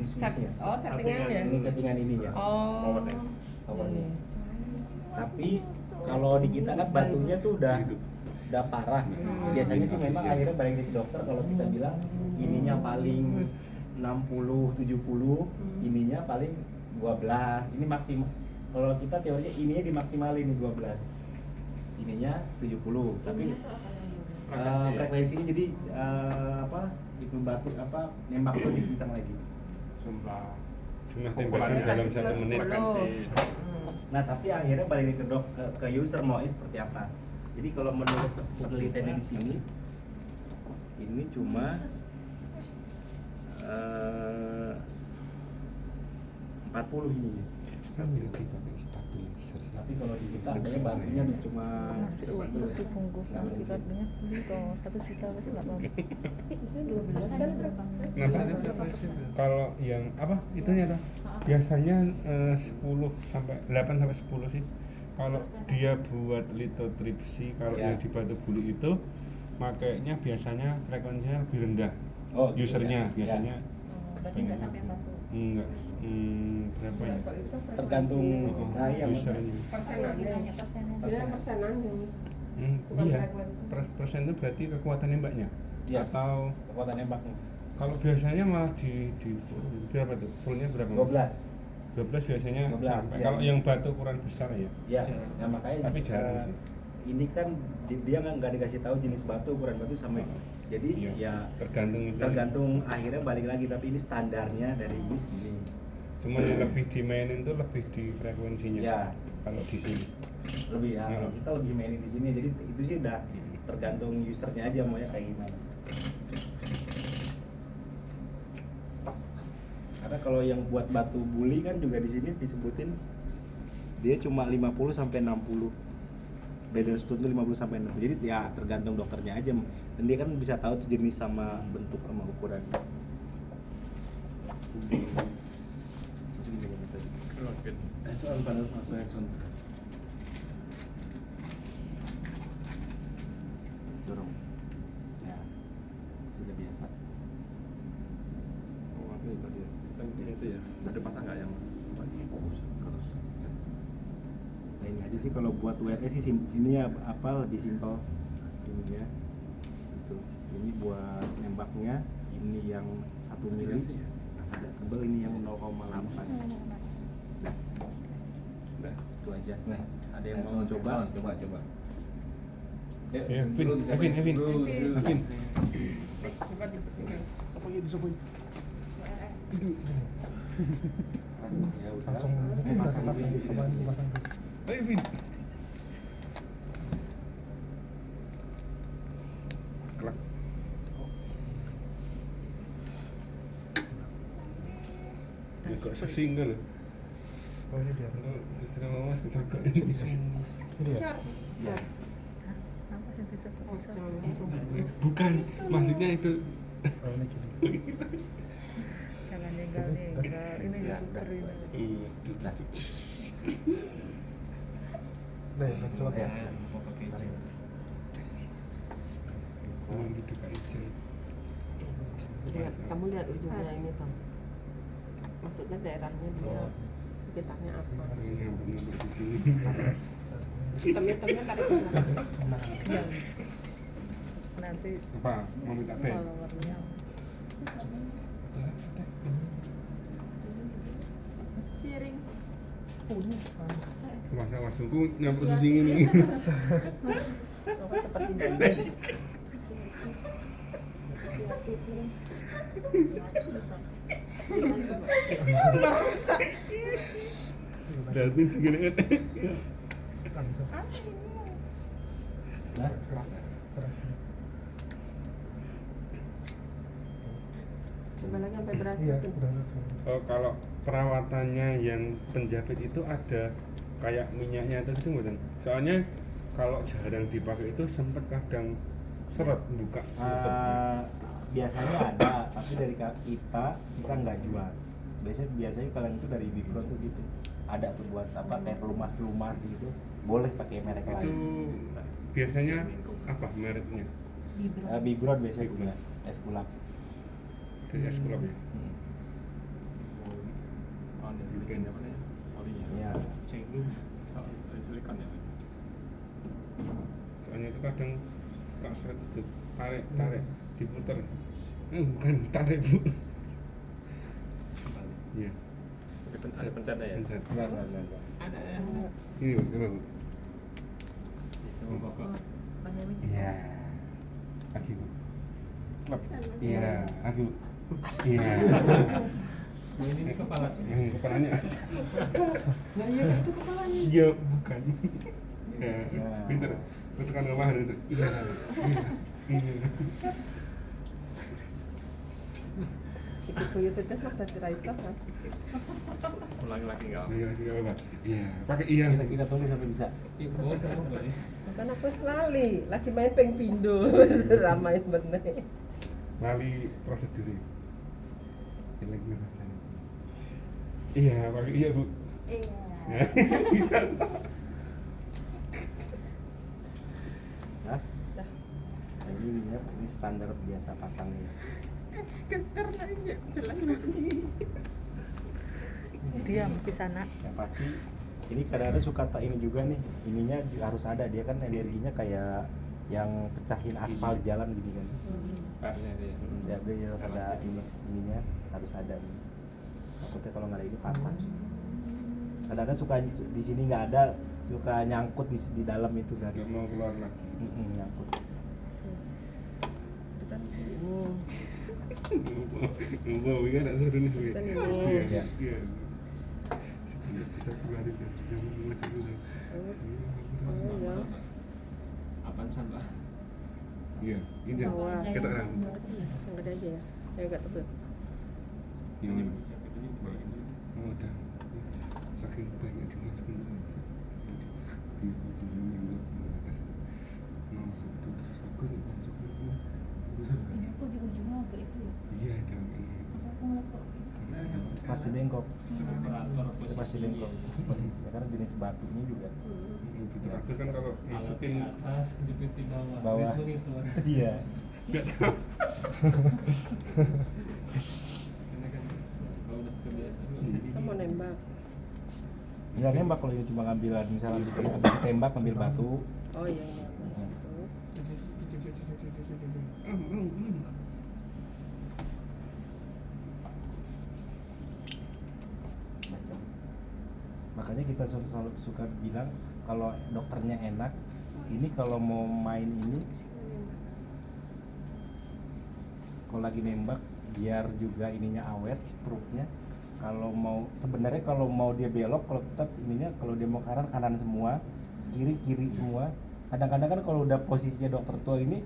Swiss-nya. Oh, settingannya. Ini settingan ininya. Oh. Powernya. Tapi kalau di kita kan batunya tuh udah parah. Biasanya sih memang akhirnya balik ke dokter kalau kita bilang ininya paling 60 70, ininya paling 12. Ini maksimal. Kalau kita teorinya ininya dimaksimalin 12. Ininya 70. Tapi frekuensinya jadi apa itu batu apa nembak tuh lebih kencang lagi. Jumlah Pukulannya tembakan dalam 1 menit. frekuensi. Nah tapi akhirnya balik ke user mau seperti apa. Jadi kalau menurut penelitiannya di sini ini cuma 40 ini. Tapi kalau di kita kayaknya batunya cuma Itu bungkus sertifikatnya kalau 1 juta pasti nggak apa-apa. Itu 12 kan Kenapa? Kalau yang apa itunya tuh? Biasanya 10 sampai 8 sampai 10 sih. Kalau dia buat lithotripsy, kalau Ya. yang di batu buli itu makainya biasanya frekuensinya lebih rendah. Oh, Usernya ya. biasanya berarti nggak sampai 40. enggak berapa ya? tergantung nah iya Usernya. Persenannya. Hanya persennya. Dia persenannya. Bukan Iya. frekuensi. Persen itu berarti kekuatan nembaknya. Iya. Atau kekuatan nembaknya kalau biasanya malah di full berapa tuh? Fullnya berapa? 12. 12 biasanya 12, sampai. iya. Kalau yang batu ukuran besar ya. Ya, nah makanya Tapi jarang sih. ini kan dia nggak dikasih tahu jenis batu, ukuran batu sama jadi Iya. ya Tergantung itu. tergantung akhirnya balik lagi tapi ini standarnya dari ini segini. Cuma yang lebih dimainin tuh lebih di frekuensinya. Ya. Kalau di sini. Lebih ya, Iya. kalau kita lebih mainin di sini jadi itu sih udah tergantung usernya aja mau ya kayak gimana. Karena kalau yang buat batu buli kan juga di sini disebutin dia cuma 50 sampai 60. Beda stone tuh 50 sampai 60. Jadi ya tergantung dokternya aja. Dan dia kan bisa tahu tuh jenis sama bentuk sama ukuran. Oke. Soal pada soal dorong. Ya. Sudah biasa. Oh, apa itu tadi? Kan itu ya. Ada pasang nggak yang Nah, ini aja sih kalau buat WRS sih ini ya apa lebih simpel ini ya. Itu. Ini buat nembaknya, ini yang 1 mili. Agak tebel ini yang 0,8. Nah, Itu aja. Nah, Ada yang mau coba? Coba. Yuk, Ya, dulu Evin. disampaikan. Evin. Coba dipegang. Apa gitu sopoy? Ya udah. Langsung Pasang di sini. Ayo Evin. Kelak. Ya kok sesinggel. Oh ini dia. Suster mama kesangkut. Ini dia. Share. Ya. Apa yang bisa Oh, Bukan, maksudnya itu. Oh ini gini. jangan ninggal ini nggak ini. Nah, ya, coba ya. Oh gitu kan Jen. Lihat, kamu lihat ujungnya ini Bang. Maksudnya daerahnya dia sekitarnya apa? Nyambung di sini. Hitam-hitamnya tarik ke belakang. Yang nanti Apa? Mau minta band? followernya Siring. Masa wasungku nyambung di sini. apa seperti ini. Dalvin segini kan. Kan bisa. Nah, Keras. Coba lagi sampai berhasil Iya, tuh. udah. Oh, kalau perawatannya yang penjahit itu ada kayak minyaknya atau gitu nggak? Soalnya kalau jarang dipakai itu sempet kadang seret buka. biasanya ada tapi dari kita nggak jual. Biasanya kalian itu dari Bibron tuh gitu. Ada tuh buat apa kayak pelumas gitu. Boleh pakai merek Itu lain. biasanya apa mereknya? Bibron biasanya Bibron. punya es kulap. Dari es kulap ya. Oh, ini Bukan. apa nih? Olinya. Iya. Silikon ya. Soalnya itu kadang suka seret itu tarik diputer. Bukan tarik bu. Iya. Ada pencetnya ya. Pencet. Enggak. Ada ya. Ini bu, coba bu. Sama bapak. Bang Emi. Iya. Lagi. Slap. Iya, aku. Iya. Ini kepala. Yang kepalanya. Nah iya kan itu kepalanya. Iya, bukan. Ya, Ya. pinter. Lu tekan rumah terus. Iya. Iya. Itu kuyut itu mah dari Raisa kan. Ulangi lagi enggak? Iya, iya, apa? Iya, pakai iya. Kita tunggu sampai bisa. Ibu boleh. Kan aku selali lagi main peng pindo ramain bener. Lali prosedurnya. Lagi rasanya. Iya, pakai iya, Bu. Iya. Ya, bisa. Nah, ini standar biasa pasangnya. Keker lagi jelas lagi. Diam di sana. Yang pasti ini kadang-kadang suka tak ini juga nih, ininya harus ada, dia kan energinya kayak yang pecahin aspal jalan gini kan. Karena dia. Jadi harus ada ininya harus ada nih. Takutnya kalau nggak ada ini patah. Kadang-kadang suka di sini nggak ada, suka nyangkut di dalam itu kan. Nggak mau keluar lagi. Nyangkut. Ngomong, kan ada seru nih. Kan ini. Iya. Iya. Bisa keluar itu. Jangan mulai dulu. Ya. Apaan Mbak? Iya, ini Bawah. kita kan. Yang ada aja ya. Ya enggak tebel. Yang mana? Oh, udah. Saking banyak dimasukin di sini yang atas. Mau itu terus aku masuk dulu. Ini aku di ujungnya agak itu ya. Iya, jangan ini. Aku ngeliat kok. Pasti bengkok. Operator Itu pasti bengkok posisinya karena jenis batunya juga. Gitu. Aku kan kalau masukin atas jepit di bawah. Bawah. Itu. Iya. nggak tahu. Karena kan kalau udah kebiasaan Kita mau nembak. Nggak nembak kalau ini cuma ngambil misalnya habis tembak ngambil batu. Oh iya iya. Makanya kita selalu suka bilang kalau dokternya enak, ini kalau mau main ini, kalau lagi nembak biar juga ininya awet perutnya. Kalau mau sebenarnya kalau mau dia belok, kalau tetap ininya kalau dia mau kanan semua, kiri semua. Kadang-kadang kan kalau udah posisinya dokter tua ini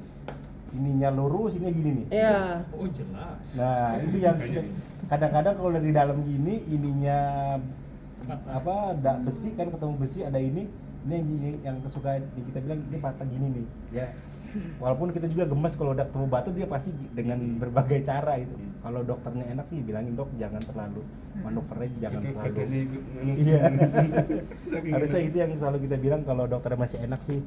ininya lurus, ini gini nih. Iya. Oh jelas. Nah itu yang kadang-kadang kalau dari dalam gini ininya apa besi kan ketemu besi ada ini yang suka kita bilang ini patah gini nih ya. Walaupun kita juga gemes kalau udah ketemu batu dia pasti dengan berbagai cara itu. Kalau dokternya enak sih bilangin dok jangan terlalu manuvernya jangan terlalu. Iya. Harusnya itu yang selalu kita bilang kalau dokternya masih enak sih.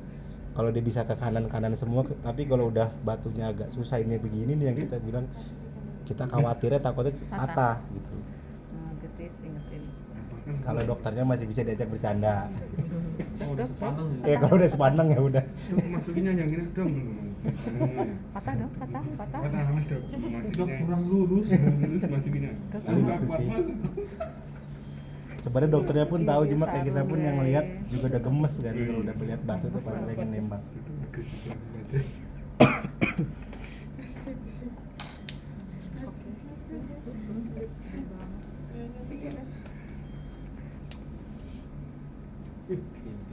Kalau dia bisa ke kanan semua, tapi kalau udah batunya agak susah ini begini nih yang kita bilang kita khawatirnya takutnya patah gitu. Nah, getis ingetin. Kalau dokternya masih bisa diajak bercanda. Oh udah sepanang ya. Ya kalau udah sepandang ya udah. Dok, masukinnya yang ini dong. Patah dong, patah. Patah mas dok, Dok masukinnya. kurang lurus. Lurus masukinnya. Dok, Terus gitu nggak kuat sih. mas. Sebenarnya dokternya pun tahu Iya, cuma kayak kita pun yang sarung, lihat guys. juga udah gemes kan kalau udah melihat batu tuh pas pengen nembak. Itu bagus itu aja.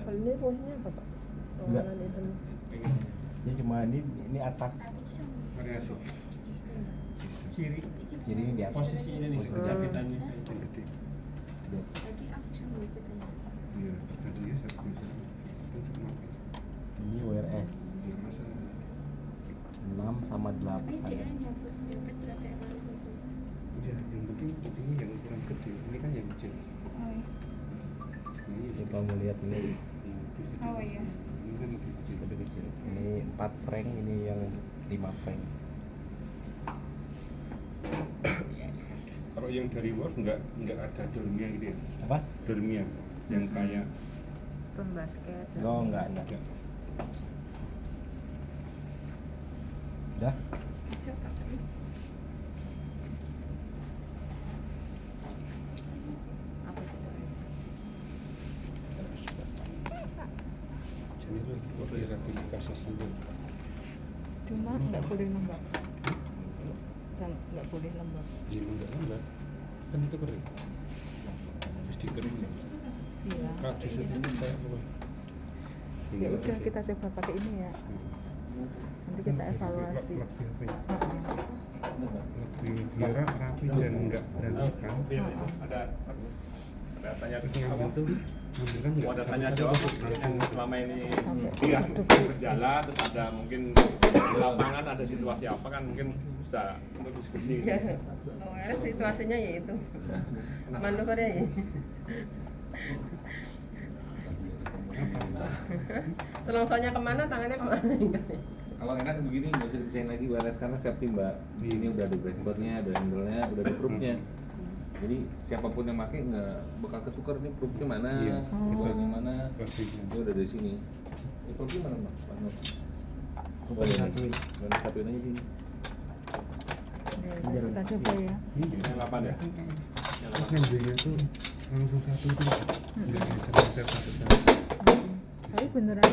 Kalau ini fungsinya apa Pak? Enggak. Pengenalan itu. Ini cuma ini atas, Variasi. Ciri jadi ini di atas. posisinya nih Posisi japitannya. Jadi, Lagi aku sama dikit aja. iya, tadi ya saya bisa. Ini WRS Nggak masalah. 6 sama 8. Tapi dia nyabut berat ya malu. Udah, yang penting ini yang ukuran gede. Ini kan yang kecil. Oh iya. Ini Jadi yang kalau mau lihat ini lebih kecil. Oh iya. Ini kan lebih kecil. lebih kecil. Ini 4 frank, ini yang 5 frank. Kalau yang dari Wolf nggak ada dormia gitu ya? Apa? Dormia yang kayak Stone basket. Oh enggak. nggak. Udah? Apa sih Dok? Jadi lu foto rehabilitasi sendiri. Cuma nggak boleh lembab. Dan nggak boleh lembab. Iya, enggak lambat. Kan itu kering. Habis dikeringin. Iya. Kalau di sini kayak apa? Ya udah kita coba pakai ini ya. Nanti kita evaluasi. Lebih apa ya? Heeh. Lebih biar rapi dan enggak berantakan. Ada tanya Terus ngambil tuh ngambil kan enggak ada tanya satu-satu jawab langsung yang gitu. selama ini Sampai ya, debu. berjalan terus ada mungkin di lapangan ada situasi apa kan mungkin bisa untuk diskusi. Ya, awalnya situasinya ya itu manuvernya ya. Selongsongnya kemana, tangannya kemana? Kalau enak begini nggak usah dipisahin lagi wireless karena safety mbak. Di sini udah ada breastboardnya, ada handle-nya, udah ada proofnya. Jadi siapapun yang pakai nggak bakal ketukar nih proofnya mana, Iya. handle-nya mana, Plastiknya. itu udah dari sini. Ini proofnya mana mbak? Pak Nur? Coba disatuin. Baru satuin aja sini. Ya, kita coba ya. Yang 8 ya. Terus ngambilnya tuh langsung satu tuh enggak geser satu-satu. Tapi beneran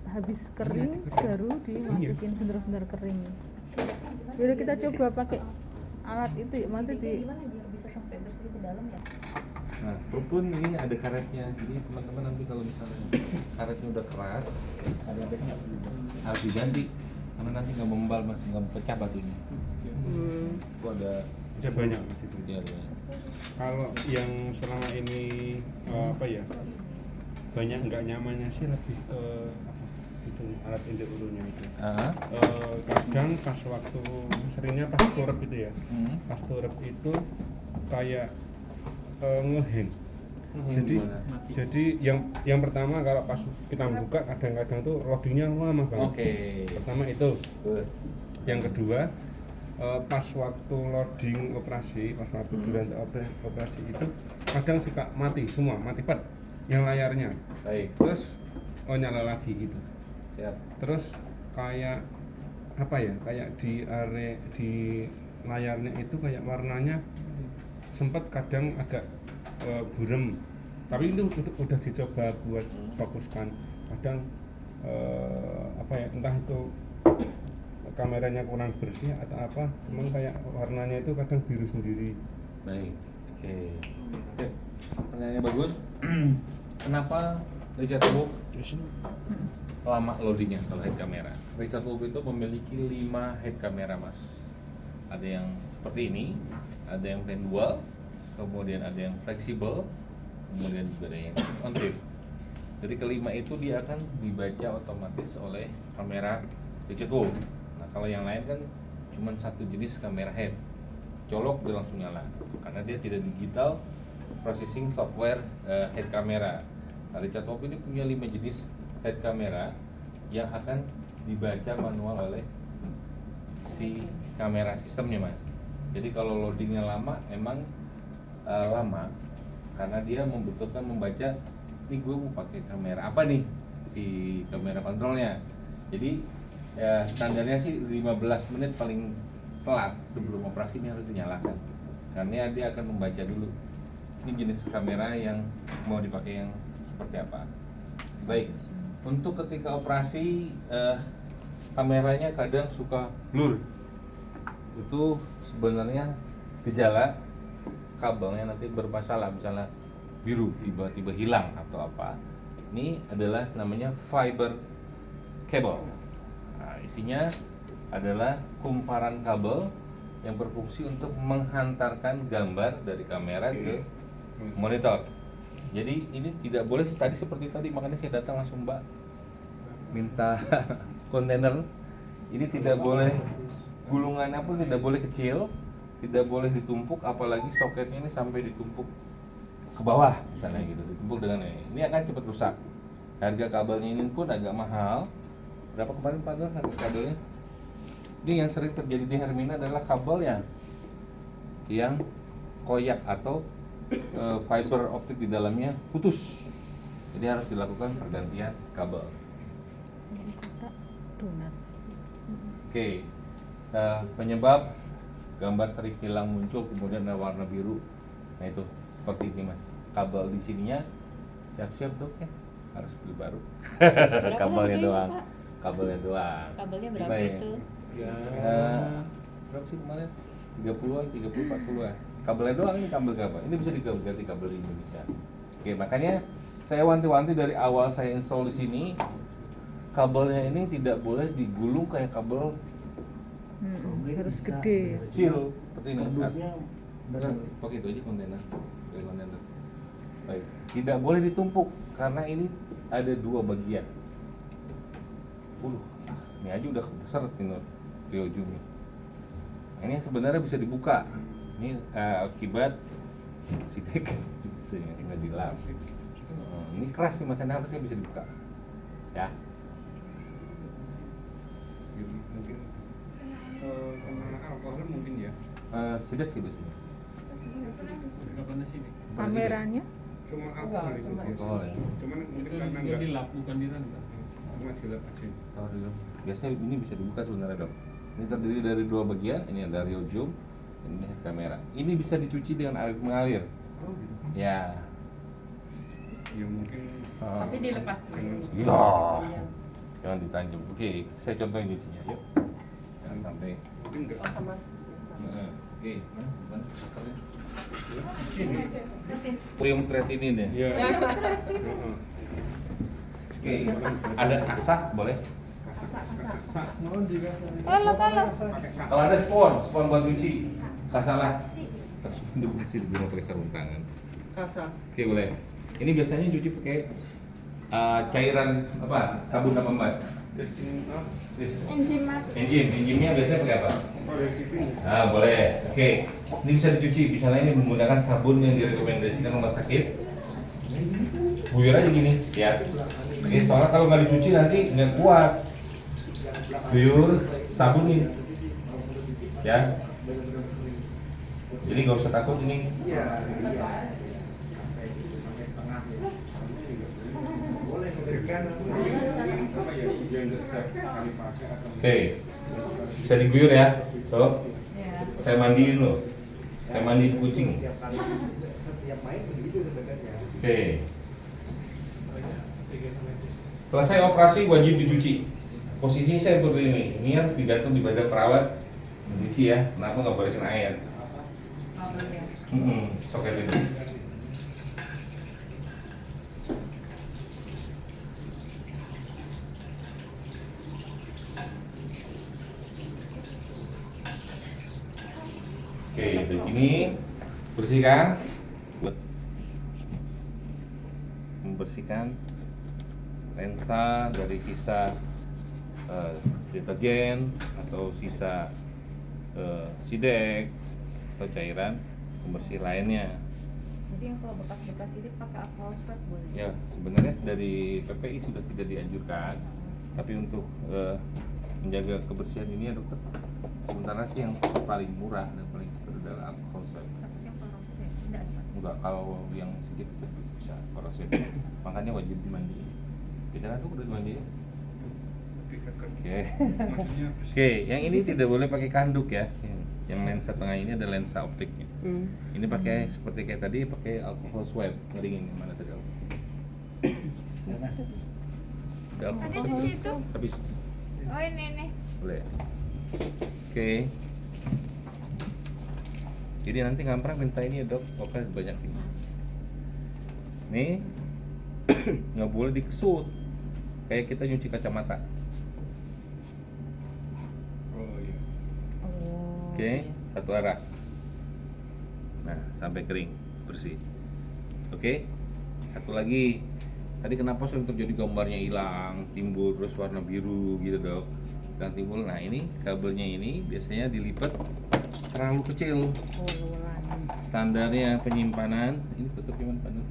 habis kering baru dimasukin bener-bener kering. Jadi kita coba pakai alat itu ya, nanti di Gimana biar bisa sampai bersih ke dalam ya? Nah, proof pun ini ada karetnya. Jadi teman-teman nanti kalau misalnya karetnya udah keras, harus diganti. Karena nanti nggak membal mas, nggak pecah batunya. Itu ada Ada banyak di situ. ya, ada. Kalau yang selama ini apa ya? Banyak enggak nyamannya sih lebih ke apa? Itu alat injek ulunya itu. Ah, Kadang pas waktu seringnya pas turep itu ya. Pas turep itu kayak ngehang. Jadi yang pertama kalau pas kita buka kadang-kadang tuh loadingnya lama banget. Oke. Pertama itu. Terus Yang kedua pas waktu loading operasi, pas waktu duran operasi itu kadang suka mati semua, mati pet yang layarnya. baik. Terus nyala lagi gitu. Siap. Terus kayak apa ya? Kayak di area di layarnya itu kayak warnanya sempat kadang agak burem. Tapi itu udah dicoba buat fokuskan. Kadang apa ya? Entah itu kameranya kurang bersih atau apa, memang kayak warnanya itu kadang biru sendiri. Baik. Oke. Sip. Pertanyaannya bagus. Kenapa Richard Wolf lama loadingnya kalau head kamera? Richard Wolf itu memiliki 5 head kamera mas. Ada yang seperti ini, ada yang pendual, kemudian ada yang fleksibel, kemudian juga ada yang on trip. Jadi kelima itu dia akan dibaca otomatis oleh kamera Richard Wolf. Nah kalau yang lain kan cuma satu jenis kamera head, colok dia langsung nyala karena dia tidak digital processing software head kamera. Nah, Richard Wolf ini punya 5 jenis head kamera yang akan dibaca manual oleh si kamera sistemnya mas. Jadi kalau loadingnya lama emang lama karena dia membutuhkan membaca ini gue mau pakai kamera apa nih si kamera kontrolnya. Jadi ya standarnya sih 15 menit paling telat sebelum operasi ini harus dinyalakan karena dia akan membaca dulu ini jenis kamera yang mau dipakai yang seperti apa. Baik, untuk ketika operasi kameranya kadang suka blur. Itu sebenarnya gejala kabelnya nanti bermasalah, misalnya biru tiba-tiba hilang atau apa. Ini adalah namanya fiber cable. Nah, isinya adalah kumparan kabel yang berfungsi untuk menghantarkan gambar dari kamera ke monitor. Jadi ini tidak boleh tadi seperti tadi, makanya saya datang langsung Mbak minta kontainer. Ini tidak boleh, gulungannya pun tidak boleh kecil, tidak boleh ditumpuk, apalagi soketnya ini sampai ditumpuk ke bawah misalnya gitu, ditumpuk dengan ini akan cepat rusak. Harga kabelnya ini pun agak mahal. Berapa kemarin Pak Nur harga kabelnya? Ini yang sering terjadi di Hermina adalah kabelnya yang koyak atau fiber optik di dalamnya putus. Jadi harus dilakukan pergantian kabel. kotak donat. Oke, penyebab gambar sering hilang muncul kemudian ada warna biru. Nah itu seperti ini mas. Kabel di sininya siap-siap dok ya, harus beli baru. Kabelnya harganya, doang. Pak? Kabelnya doang. Kabelnya berapa Gimana ya? itu? Berapa sih kemarin? 30-an, 30, 40-an. Kabelnya doang ini kabel apa? Ini bisa diganti kabel ini bisa. Oke, makanya saya wanti-wanti dari awal saya install di sini, kabelnya ini tidak boleh digulung kayak kabel Harus gede. kecil seperti ini. Kardusnya Beneran, pakai itu aja kontainer. Pakai kontainer. Baik, tidak boleh ditumpuk karena ini ada 2 bagian. Ini aja udah besar ini Ryoujumnya. Ini sebenarnya bisa dibuka. Ini akibat sitek nggak dilap. Ini keras nih Mas, harusnya bisa dibuka. Ya. Mungkin kena alkohol mungkin ya. Sidak sih biasanya. Kapan sini? Kameranya Cuma alkohol itu. Alkohol ya. Cuman mungkin Itu karena dia enggak dilap bukan direndam. cuma dilap aja. Taruh dulu. Biasanya ini bisa dibuka sebenarnya dok. Ini terdiri dari 2 bagian. Ini ada Ryoujum, ini kamera. Ini bisa dicuci dengan air mengalir. Oh gitu. Ya. Ya mungkin Tapi dilepas dulu. Ya. Jangan ditanjam. Oke, saya contohin nyucinya. Yuk. Jangan sampai. mungkin enggak. Oh, sama. Oke. Mana masalahnya? Kurium kreatinin ya. Iya. Oke. Ada asap boleh? kalau Kalau ada spon buat cuci. Nggak salah. Dikasih di pakai sarung tangan. Oke boleh. Ini biasanya cuci pakai cairan apa? Sabun apa Mas? Enzimnya biasanya pakai apa? Nah boleh. Oke. Ini bisa dicuci. Misalnya ini menggunakan sabun yang direkomendasikan rumah sakit. Guyur aja gini, ya. Oke, soalnya kalau nggak dicuci nanti nggak kuat. Guyur sabunin, ya. Jadi nggak usah takut ini. Oke, bisa diguyur ya. Tuh, saya mandiin loh. Saya mandiin kucing. Oke. Selesai operasi wajib dicuci. Posisinya saya seperti ini. Ini harus digantung di badan perawat. Mencuci ya. Kenapa nggak boleh kena air? Sok aja dulu. Oke, begini bersihkan. Membersihkan lensa dari sisa deterjen atau sisa sidek atau cairan pembersih lainnya. Jadi yang kalau bekas-bekas ini pakai alcohol swab boleh? Ya, sebenarnya dari PPI sudah tidak dianjurkan, tapi untuk menjaga kebersihan ini ya dokter, sementara sih yang paling murah dan paling cepat adalah alkohol swab. Tapi yang kalau swab ya tidak ada. Enggak, kalau yang sedikit bisa kalau swab. Makanya wajib dimandiin. Kita kan tuh udah dimandiin. Oke. Oke, yang ini tidak boleh pakai kanduk ya. Yang lensa tengah ini ada lensa optiknya. Ini pakai seperti kayak tadi pakai alkohol swab. Ngeringin mana tadi alkohol? Sana. Ada alkohol Ada di swab. situ. Habis. Oh ini Boleh. Oke. Jadi nanti ngamprang minta ini ya dok, oke banyak ini. Nih nggak boleh dikesut. Kayak kita nyuci kacamata. Oh iya. Oke, satu arah. Nah, sampai kering, bersih. Oke, satu lagi. Tadi kenapa sering terjadi gambarnya hilang, timbul terus warna biru gitu dok? Dan timbul. Nah ini kabelnya ini biasanya dilipat terlalu kecil. Standarnya penyimpanan ini tutup gimana Pak Nur?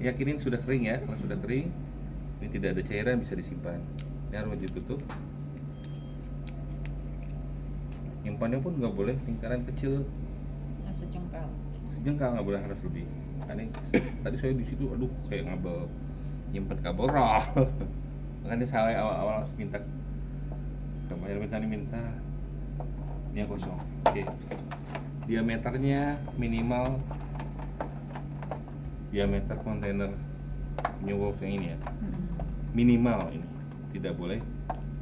Yakinin sudah kering ya. Kalau sudah kering, ini tidak ada cairan bisa disimpan. Ini harus ditutup. Nyimpannya pun nggak boleh lingkaran kecil, Sejengkal. sejengkal nggak boleh, harus lebih. Aneh, tadi saya di situ, aduh kayak ngabel nyimpen kabel roh. Makanya saya awal-awal langsung minta, minta ini yang kosong. Oke, diameternya minimal diameter kontainer New Wolf yang ini ya, minimal ini tidak boleh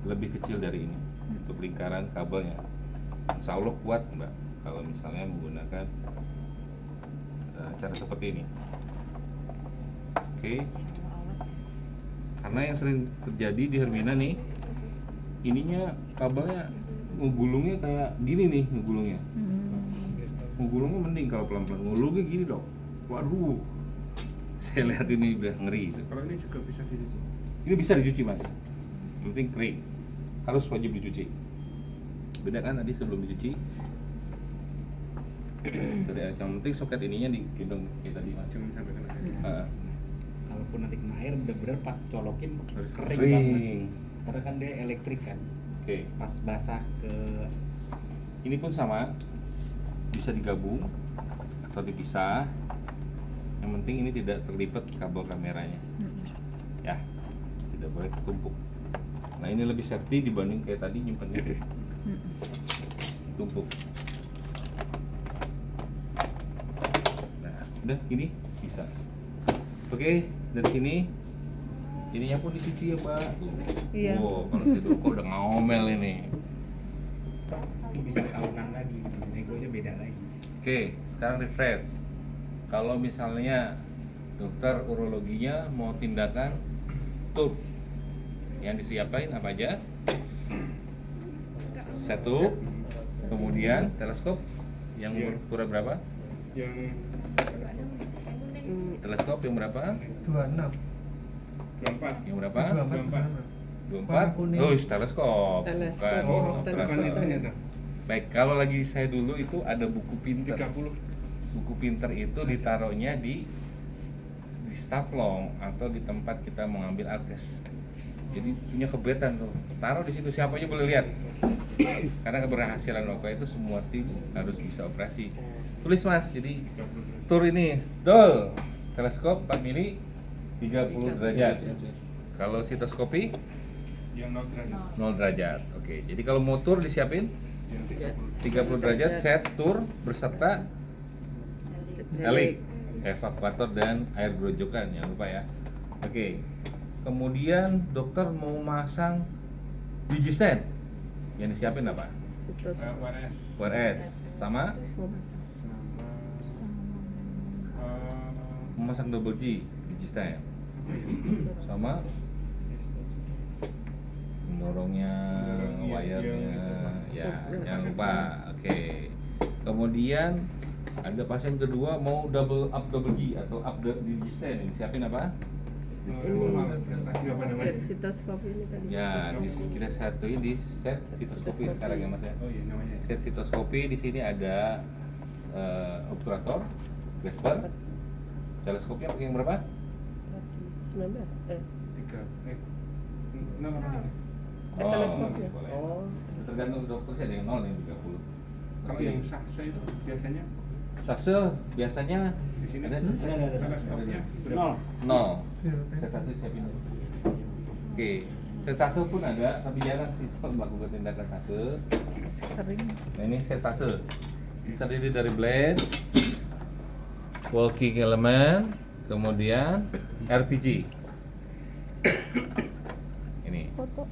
lebih kecil dari ini untuk lingkaran kabelnya. Insya Allah kuat Mbak kalau misalnya menggunakan cara seperti ini. Oke. Karena yang sering terjadi di Hermina nih, ininya kabelnya ngegulungnya kayak gini nih ngegulungnya. Ngegulungnya mending kalau pelan-pelan, ngegulungnya gini dong. Waduh, saya lihat ini udah ngeri. Kalau ini juga bisa dicuci. Ini bisa dicuci Mas, yang penting kering. Harus wajib dicuci. Beda kan tadi sebelum dicuci. Dari yang penting soket ininya digendong kayak tadi Mas. Jangan sampai kena air. Kalaupun nanti kena air bener-bener pas colokin Harus kering kering. banget. Karena kan dia elektrik kan. Oke. Pas basah ke Ini pun sama, bisa digabung atau dipisah. Yang penting ini tidak terlipat kabel kameranya, ya, tidak boleh ketumpuk. Nah ini lebih safety dibanding kayak tadi nyimpannya tumpuk. Nah udah gini bisa. Oke, dari sini ininya pun dicuci ya Pak. Iya. Wow, kalau saya dulu kok udah ngomel ini. itu bisa tahunan lagi, negonya beda lagi. Oke, sekarang refresh. Kalau misalnya dokter urologinya mau tindakan tub, yang disiapin apa aja? Satu, kemudian teleskop yang Iya. ukuran berapa? Yang Teleskop yang berapa? 26. 24. Yang berapa? 24. 24. Warna kuning. Oh, teleskop. Teleskop. Bukan Oh, operator. bukan itu ternyata. Baik, kalau lagi saya dulu itu ada buku pinter. 30. Buku pinter itu ditaruhnya di staff long atau di tempat kita mengambil alkes. Jadi punya kebetan tuh, taruh di situ, siapa aja boleh lihat. Karena keberhasilan Oka itu semua tim harus bisa operasi. Tulis Mas, jadi tur ini, dol, teleskop 4 mili 30 derajat. Kalau sitoskopi Yang 0 derajat. 0 derajat. Oke, jadi kalau mau tur disiapin Yang 30 derajat set tur beserta helik, evakuator dan air grojokan, jangan lupa ya. Oke. Kemudian dokter mau masang biji stand. Yang disiapin apa? WRS. WRS sama sama memasang double G biji stand. Sama mendorongnya, Iya, wire-nya, iya, ya jangan lupa. Oke. Kemudian ada pasien kedua mau double up double G atau up the biji stand. Yang disiapin apa? apa namanya? Sitoskop ini tadi. Ya, kita satuin di set sitoskopi sekarang ya Mas ya. Oh iya namanya. Set sitoskopi di sini ada obturator, Vesper, teleskopnya pakai yang berapa? 19. 3. 0 apa nih? Teleskopnya. boleh. Oh. Tergantung dokter sih ada yang 0 yang 30. Kalau Oke. yang saksa itu biasanya Sakse biasanya di sini ada teleskopnya Nol. 0. Set sakse siapin. Oke. Set sakse pun ada, tapi jarang sih melakukan tindakan sakse. Sering. Nah ini set sakse. Terdiri dari blade, walking element, kemudian RPG. Ini Foto.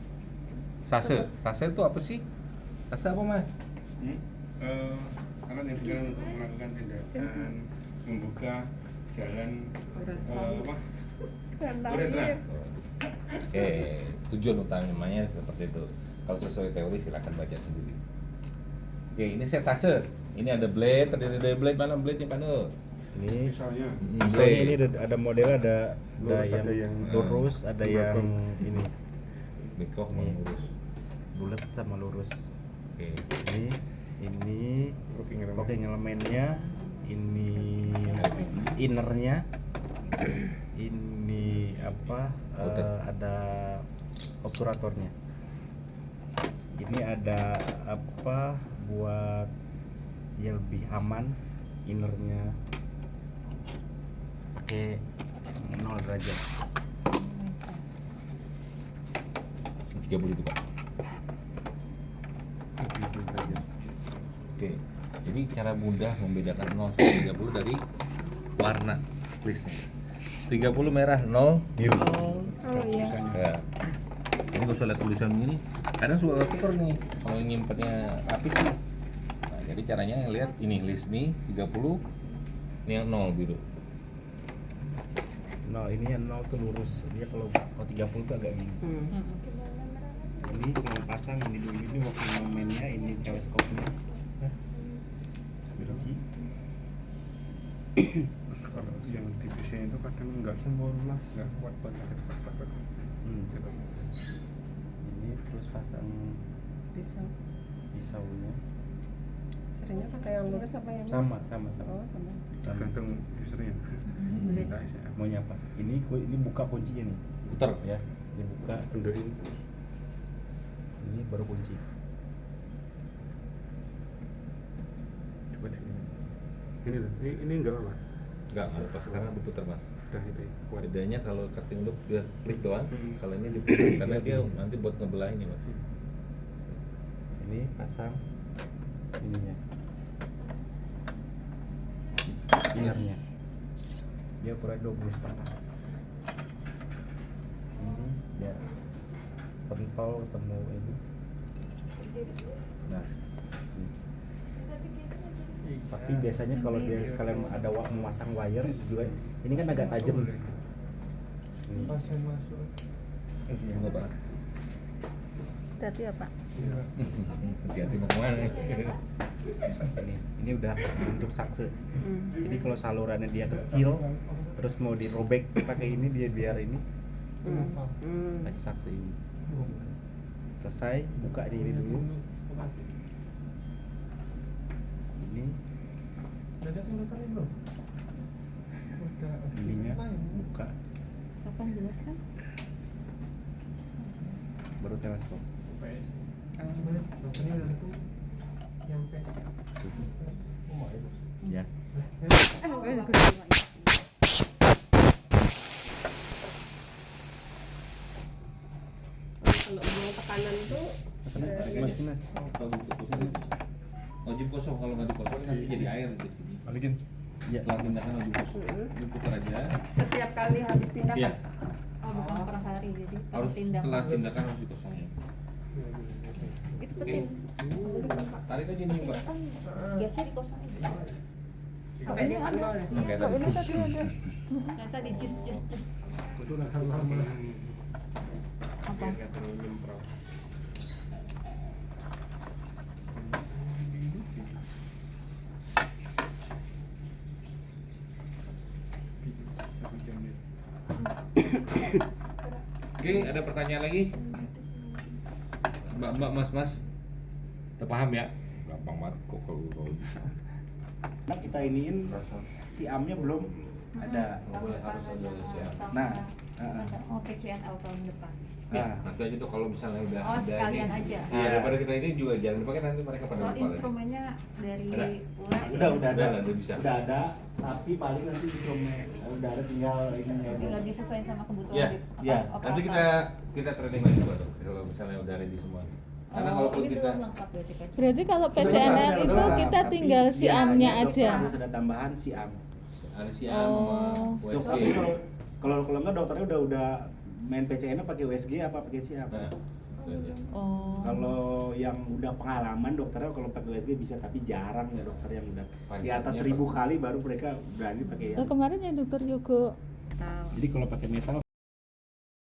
sase. Sase itu apa sih? Sase apa Mas? Alat yang digunakan untuk melakukan tindakan membuka jalan apa? Uretra. Oke, tujuan utamanya seperti itu. Kalau sesuai teori silakan baca sendiri. Oke, ini set sase. Ini ada blade, terdiri dari blade, mana blade-nya Panu? Ini Misalnya misalnya ini ada model ada Lurus, yang ada yang lurus, ada yang berbelakang. ini Bekok mau Nih. lurus. bulat sama lurus. Oke. Ini working element. working elemennya, ini innernya, ini apa? Outer. Ada obturatornya. Ini ada apa? Buat dia lebih aman, innernya pakai 0 derajat. 30 itu Pak. Oke. Jadi cara mudah membedakan 0 sampai 30 dari warna listnya. 30 merah, 0 biru. Oh. Oh iya. Ya. Ini gak usah lihat tulisan begini. Kadang suka ketuker nih kalau nyimpennya rapi sih. Nah, jadi caranya lihat ini list nih 30, ini yang 0 biru. Nol, ini yang 0 tuh lurus. Dia kalau 30 tuh agak gini. Ini cuma pasang ini dulu, ini waktu momennya, ini teleskopnya. Benci. Terus kalau yang di PC itu kadang nggak sempurna, nggak kuat banget. Ini terus pasang pisaunya. Caranya pakai yang lurus apa yang Sama. Oh, sama. Tergantung usernya. Nah, Mau nyapa? Ini buka kuncinya nih. Putar. Ya, ini buka. Bendokin. Ini baru kunci. Coba deh. Ini loh, ini enggak apa. Enggak apa sekarang diputar mas. Udah itu ya. Kuat. Bedanya kalau cutting loop dia klik doang, kalau ini diputar karena dia nanti buat ngebelah ini mas. Ini pasang ininya. Innernya. Dia ukuran 12,5. Ini ya pentol ketemu ini. Nah, ini. Tapi biasanya kalau dia sekalian ada memasang wire juga, ini kan agak tajam. Ini. Pasien masuk. Enggak pak. Hati-hati ya Pak. Hati-hati mau kemana? Ini udah bentuk sakse. Jadi kalau salurannya dia kecil, terus mau dirobek pakai ini dia biar ini pakai sakse ini. Selesai, buka ini dulu. Ini Ada pengutangan belum? Udah. ininya buka, Kapan jelaskan? baru teleskop. Dokternya nanti yang pes. Oh, itu. Ya. Kalau mau tekanan tuh Wajib kosong, kalau nggak dikosong nanti jadi air di sini. Balikin. Ya. Setelah tindakan wajib kosong, diputar aja. setiap kali habis tindakan. Iya. Oh, bukan per hari jadi per Harus tindakan. setelah tindakan harus dikosongin. Itu Oke. penting. Tarik aja nih mbak. Kan biasanya dikosongin. Sampai dia kan nol ya. Oke, Kok ini tadi ada? Yang tadi jus. Itu udah lama. Apa? Biar nggak terlalu nyemprot. Oke, ada pertanyaan lagi? Mbak, mas, udah paham ya? Gampang banget kok kalau Nah, kita iniin si amnya belum ada. harus ada siap. Nah, Oh, PCNL tahun depan. Ya, nanti aja tuh kalau misalnya udah Oh, ada sekalian ini. aja. Iya, daripada kita ini juga jangan dipakai nanti mereka pada Soal lupa lagi. instrumennya dari Ada? ular. udah ada. Udah bisa. Udah ada, tapi paling nanti udah ada tinggal ininya. Tinggal disesuaikan sama kebutuhan Iya, iya. Nanti kita training lagi buat dok, kalau misalnya udah ready semua. Karena kalaupun ini kita belum lengkap berarti Pak. Berarti kalau Sudah, PCNL sudah, itu sudah. kita Tapi tinggal si biasanya amnya dokter aja. harus ada tambahan si am. ada siam sama Dok, USG. tapi kalau enggak dokternya udah main PCN pakai USG apa pakai si am. Nah, itu aja. Oh. Kalau yang udah pengalaman dokternya kalau pakai USG bisa, tapi jarang ya dokter yang udah di atas Pancatnya 1000 kali baru mereka berani pakai Oh, yang. kemarin ya dokter Yogo Tahu. Jadi kalau pakai metal